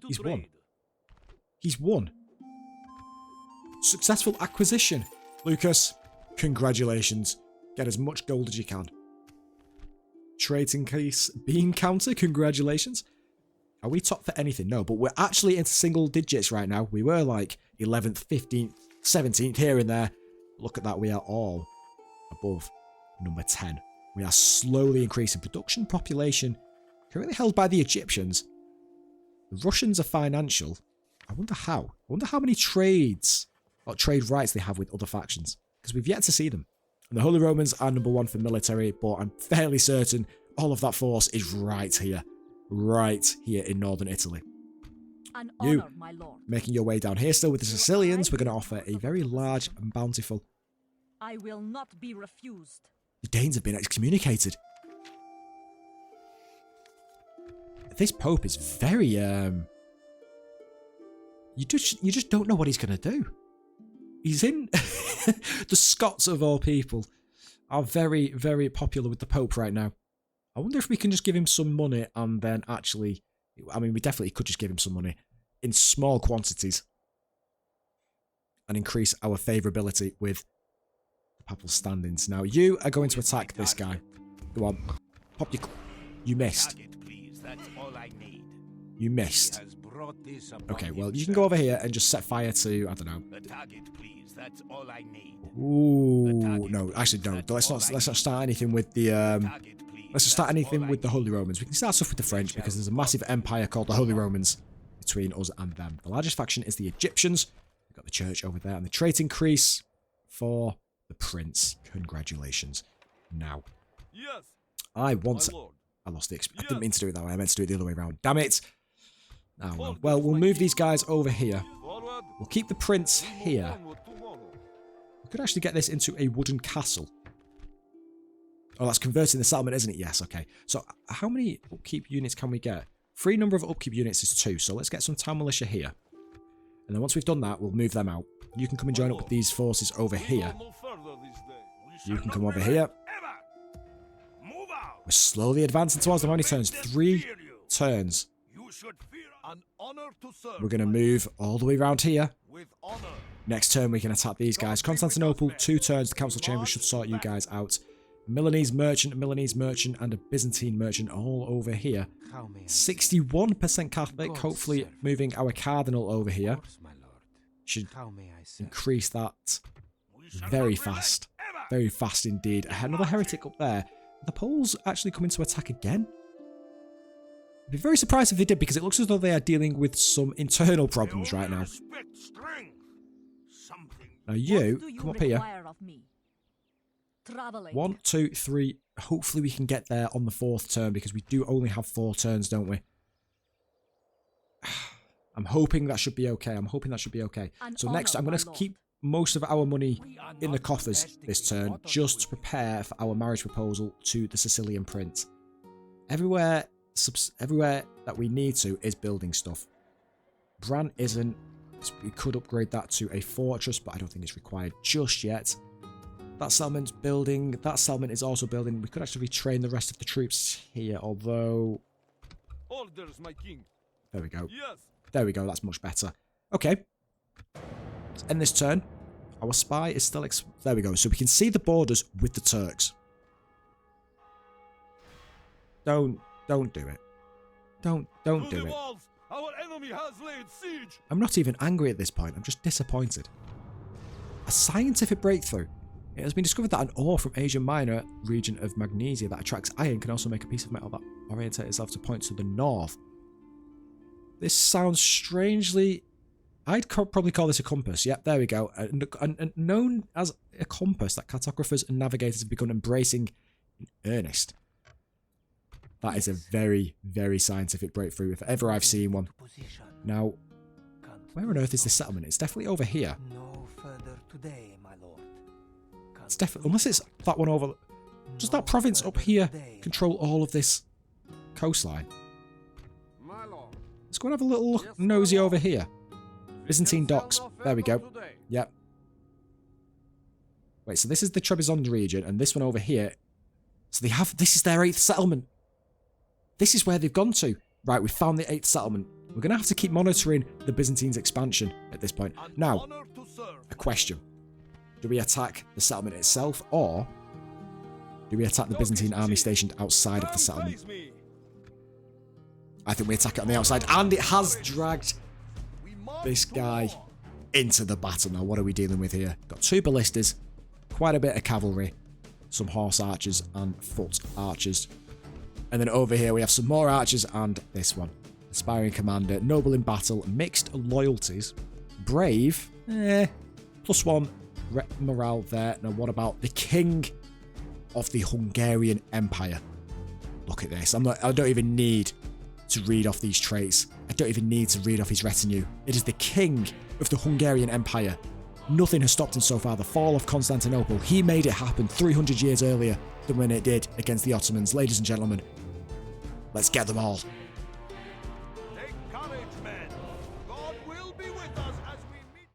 He's won. He's won. Successful acquisition. Lucas, congratulations. Get as much gold as you can. Trade increase bean counter, congratulations. Are we top for anything? No, but we're actually into single digits right now. We were like 11th, 15th, 17th here and there. Look at that, we are all above number 10. We are slowly increasing production, population, currently held by the Egyptians. The Russians are financial. I wonder how. I wonder how many trades or trade rights they have with other factions, because we've yet to see them. And the Holy Romans are number 1 for military, but I'm fairly certain all of that force is right here in northern Italy. An You, honor, my lord. making your way down here still with the Sicilians, we're going to offer a very large and bountiful... I will not be refused. The Danes have been excommunicated. This Pope is very, You just don't know what he's going to do. He's in... The Scots, of all people, are very, very popular with the Pope right now. I wonder if we can just give him some money and then actually... I mean, we definitely could just give him some money in small quantities and increase our favourability with the papal standings. Now, you are going to attack this guy. Go on. Pop your... You missed. Target, please. That's all I need. You missed. Has brought this upon Okay, well, you can go over here and just set fire to... I don't know. The target, please. That's all I need. Ooh, no, actually, no. Let's not start anything with the... Target, please. Let's just start anything with the Holy Romans. We can start off with the French because there's a massive empire called the Holy Romans between us and them. The largest faction is the Egyptians. We've got the church over there and the trait increase for the prince. Congratulations. Now, Yes. I want My to... lord. I lost the... I didn't mean to do it that way. I meant to do it the other way around. Damn it. Oh, well. Well, we'll move these guys over here. Forward. We'll keep the prince here. Onward tomorrow. We could actually get this into a wooden castle. Oh, that's converting the settlement, isn't it? Yes, okay. So how many upkeep units can we get? Free number of upkeep units is 2, so let's get some town militia here. And then once we've done that, we'll move them out. You can come and join up with these forces over here. No further this day. You can come over here. Move out. We're slowly advancing towards them. How many turns? 3 turns. You should fear An honor to serve. We're going to move all the way around here. With honor. Next turn, we can attack these guys. Constantinople, 2 turns. The council chamber should sort you guys out. Milanese merchant, and a Byzantine merchant all over here. 61% Catholic. Hopefully moving our cardinal over here should increase that very fast. Very fast indeed. Another heretic up there. Are the Poles actually coming to attack again? I'd be very surprised if they did, because it looks as though they are dealing with some internal problems right now. Now you, come up here. 1, 2, 3. Hopefully we can get there on the 4th turn, because we do only have 4 turns, don't we? I'm hoping that should be okay. So next, I'm going to keep most of our money in the coffers this turn, just to prepare for our marriage proposal to the Sicilian prince. Everywhere that we need to is building stuff. Bran isn't. We could upgrade that to a fortress, but I don't think it's required just yet. That settlement's building. That settlement is also building. We could actually retrain the rest of the troops here, although... Orders, my king. There we go. Yes. There we go. That's much better. Okay. Let's end this turn. Our spy is still... There we go. So we can see the borders with the Turks. Don't do it. Don't do it. Walls. Our enemy has laid siege. I'm not even angry at this point. I'm just disappointed. A scientific breakthrough. It has been discovered that an ore from Asia Minor region of Magnesia that attracts iron can also make a piece of metal that orientates itself to point to the north. This sounds strangely... I'd probably call this a compass. Yep, there we go. And known as a compass that cartographers and navigators have begun embracing in earnest. That is a very, very scientific breakthrough, if ever I've seen one. Now, where on earth is this settlement? It's definitely over here. No further today, my lord. It's definitely... Unless it's that one over... Does that province up here control all of this coastline? My lord. Let's go and have a little look nosy over here. Byzantine docks. There we go. Yep. Wait, so this is the Trebizond region, and this one over here... So they have... This is their 8th settlement. This is where they've gone to. Right, we found the 8th settlement. We're going to have to keep monitoring the Byzantines' expansion at this point. Now, a question. Do we attack the settlement itself, or do we attack the Byzantine army stationed outside of the settlement? I think we attack it on the outside, and it has dragged this guy into the battle. Now, what are we dealing with here? Got 2 ballistas, quite a bit of cavalry, some horse archers and foot archers. And then over here we have some more archers and this one. Aspiring commander, noble in battle, mixed loyalties, brave, +1 morale there. Now what about the king of the Hungarian Empire? Look at this. I don't even need to read off these traits. I don't even need to read off his retinue. It is the king of the Hungarian Empire. Nothing has stopped him so far. The fall of Constantinople. He made it happen 300 years earlier than when it did against the Ottomans. Ladies and gentlemen, let's get them all. Take courage, men. God will be with us as we meet.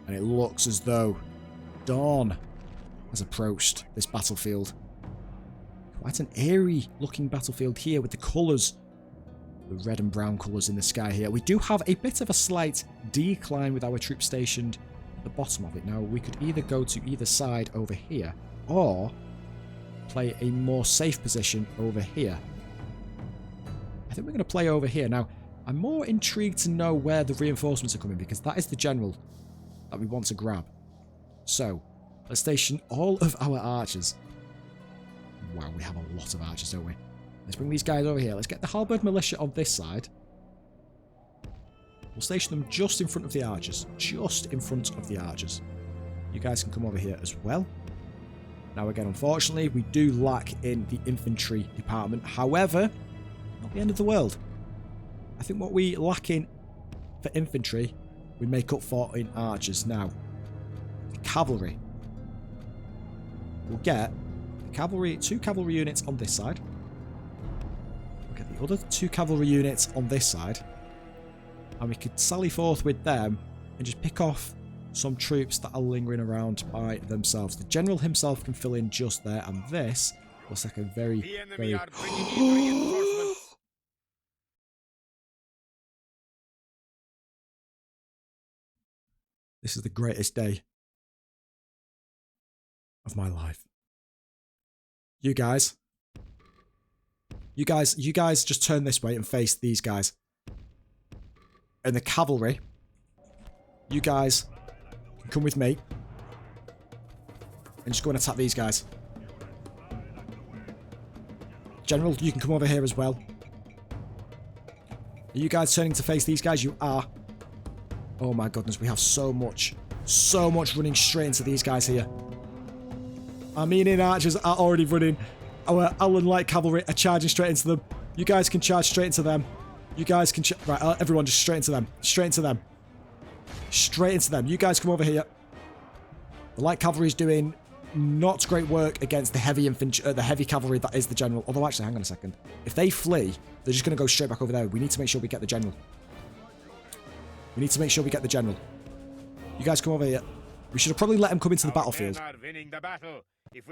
And it looks as though dawn has approached this battlefield. Quite an eerie looking battlefield here with the colours. The red and brown colours in the sky here. We do have a bit of a slight decline with our troops stationed at the bottom of it. Now, we could either go to either side over here, or play a more safe position over here. I think we're going to play over here. Now, I'm more intrigued to know where the reinforcements are coming, because that is the general that we want to grab. So, let's station all of our archers. Wow, we have a lot of archers, don't we? Let's bring these guys over here. Let's get the halberd militia on this side. We'll station them just in front of the archers. Just in front of the archers. You guys can come over here as well. Now again, unfortunately, we do lack in the infantry department. However, not the end of the world. I think what we lack in for infantry, we make up for in archers. Now, the cavalry. We'll get the cavalry, 2 cavalry units on this side. We'll get the other 2 cavalry units on this side. And we could sally forth with them and just pick off some troops that are lingering around by themselves. The general himself can fill in just there, and this looks like a very, very... This is the greatest day of my life. You guys just turn this way and face these guys. And the cavalry, you guys can come with me and just go and attack these guys. General, you can come over here as well. Are you guys turning to face these guys? You are. Oh my goodness, we have so much running straight into these guys here. Armenian archers are already running. Our Allen light cavalry are charging straight into them. You guys can charge straight into them. You guys can... Right, everyone just straight into them. Straight into them. Straight into them. You guys come over here. The light cavalry is doing not great work against the heavy infantry, the heavy cavalry that is the general. Although, actually, hang on a second. If they flee, they're just going to go straight back over there. We need to make sure we get the general. We need to make sure we get the general. You guys come over here. We should have probably let them come into the battlefield. They're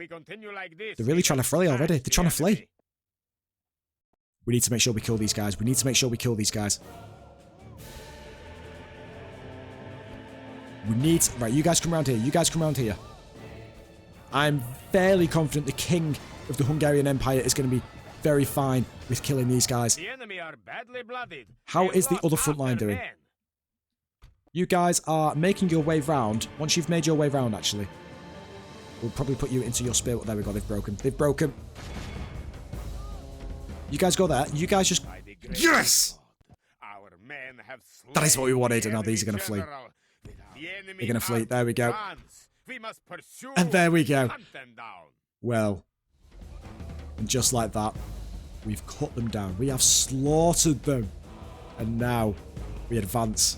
really trying to flee already. They're trying to flee. We need to make sure we kill these guys. We need to make sure we kill these guys. We need... Right, you guys come around here. You guys come around here. I'm fairly confident the king of the Hungarian Empire is going to be very fine with killing these guys. The enemy are badly blooded. How is the other front line doing? You guys are making your way round. Once you've made your way round, actually, we'll probably put you into your spear. There we go. They've broken. They've broken. You guys go there. You guys just... Yes! That is what we wanted. And now these are going to flee. They're going to flee. There we go. And there we go. Well, and just like that, we've cut them down. We have slaughtered them. And now we advance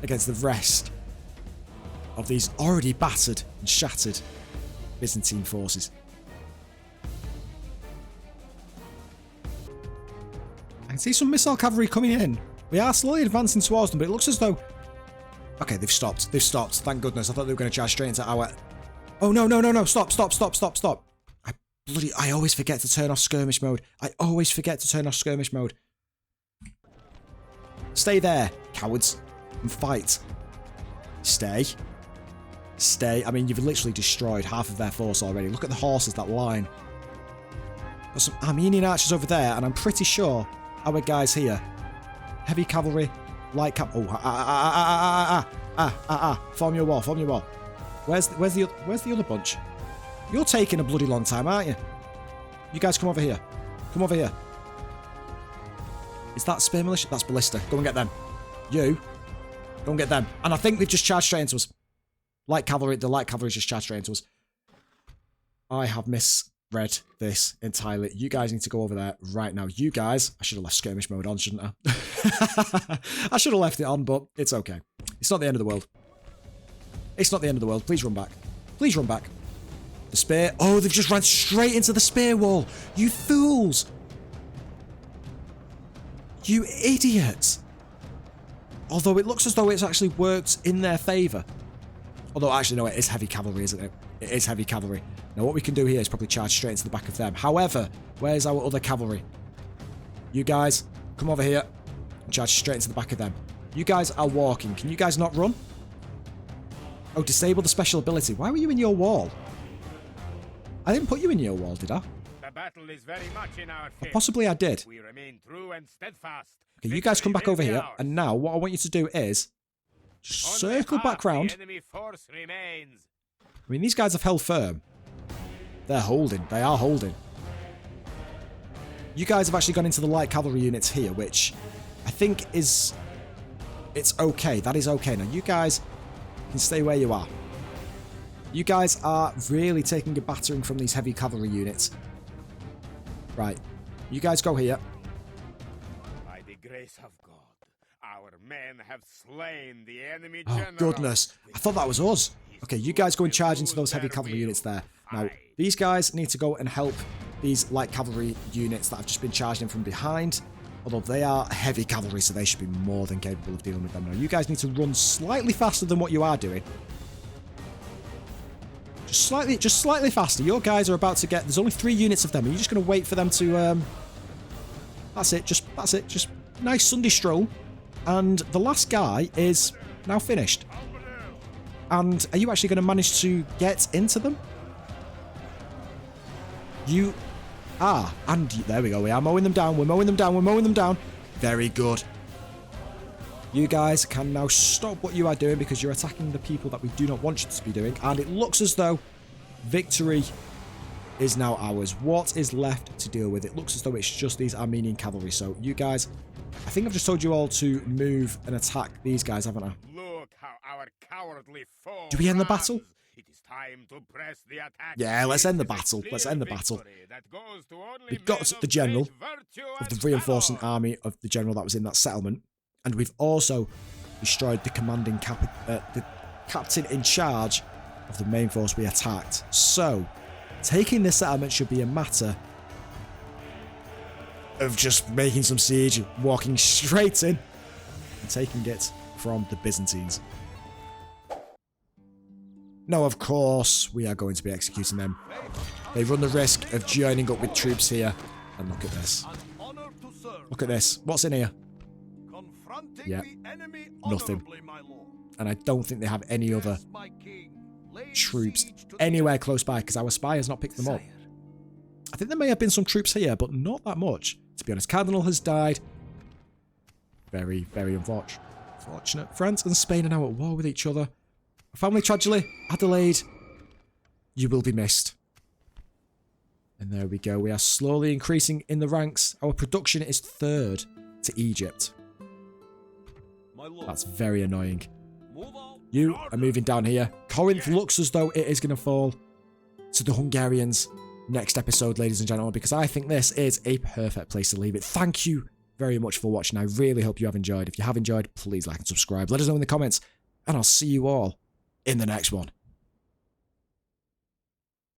against the rest of these already battered and shattered Byzantine forces. I can see some missile cavalry coming in. We are slowly advancing towards them, but it looks as though... Okay, they've stopped. They've stopped. Thank goodness. I thought they were going to charge straight into our... Oh, no, no, no, no. Stop, stop, stop, stop, stop. I always forget to turn off skirmish mode. I always forget to turn off skirmish mode. Stay there, cowards. And fight. Stay. Stay. I mean, you've literally destroyed half of their force already. Look at the horses that line. Got some Armenian archers over there, and I'm pretty sure our guys here. Heavy cavalry, light cavalry. Oh, form your wall, form your wall. Where's the other bunch? You're taking a bloody long time, aren't you? You guys come over here. Come over here. Is that spear militia? That's ballista. Go and get them. You. Go and get them. And I think they've just charged straight into us. Light cavalry. The light cavalry just charged straight into us. I have misread this entirely. You guys need to go over there right now. You guys... I should have left skirmish mode on, shouldn't I? I should have left it on, but it's okay. It's not the end of the world. It's not the end of the world. Please run back. Please run back. The spear... Oh, they've just ran straight into the spear wall. You fools. You idiots. Although it looks as though it's actually worked in their favour. Although, actually, no, it is heavy cavalry, isn't it? It is heavy cavalry. Now, what we can do here is probably charge straight into the back of them. However, where's our other cavalry? You guys, come over here and charge straight into the back of them. You guys are walking. Can you guys not run? Oh, disable the special ability. Why were you in your wall? I didn't put you in your wall, did I? The battle is very much in our favor. Possibly I did. We remain true and steadfast. Okay, you guys come back over here, and now what I want you to do is circle back round. I mean, these guys have held firm. They're holding. They are holding. You guys have actually gone into the light cavalry units here, which I think is... It's okay. That is okay. Now, you guys can stay where you are. You guys are really taking a battering from these heavy cavalry units. Right. You guys go here. By the grace of God, our men have slain the enemy Oh, general. goodness. I thought that was us. Okay, you guys go and charge into those heavy cavalry units there. Now, these guys need to go and help these light cavalry units that have just been charged in from behind. Although they are heavy cavalry, so they should be more than capable of dealing with them. Now, you guys need to run slightly faster than what you are doing. Just slightly faster. Your guys are about to get... There's only 3 units of them. Are you just going to wait for them to... That's it. Just nice Sunday stroll. And the last guy is now finished. And are you actually going to manage to get into them? You are. And there we go. We are mowing them down. We're mowing them down. We're mowing them down. Very good. You guys can now stop what you are doing because you're attacking the people that we do not want you to be doing. And it looks as though victory is now ours. What is left to deal with? It looks as though it's just these Armenian cavalry. So you guys, I think I've just told you all to move and attack these guys, haven't I? Look how our cowardly foe Do we end the battle? runs. It is time to press the attack. Yeah, let's end the It is a battle. Let's clear end the battle. victory that goes to only We've got men the of general great virtue of the and reinforcing valor. army of the general that was in that settlement. And we've also destroyed the commanding the captain in charge of the main force we attacked. So, taking this settlement should be a matter of just making some siege, walking straight in, and taking it from the Byzantines. No, of course, we are going to be executing them. They run the risk of joining up with troops here. And look at this. An honor to serve. Look at this. What's in here? Confronting Yeah. the enemy Nothing. honorably, my lord. And I don't think they have any other Yes, my king. Lay troops siege to the anywhere close by because our spy has not picked them up. I think there may have been some troops here, but not that much. To be honest, Cardinal has died. Very, very unfortunate. France and Spain are now at war with each other. A family tragedy. Adelaide, you will be missed. And there we go. We are slowly increasing in the ranks. Our production is 3rd to Egypt. My lord. That's very annoying. Move on. You are moving down here. Corinth looks as though it is going to fall to the Hungarians next episode, ladies and gentlemen, because I think this is a perfect place to leave it. Thank you very much for watching. I really hope you have enjoyed. If you have enjoyed, please like and subscribe. Let us know in the comments, and I'll see you all in the next one.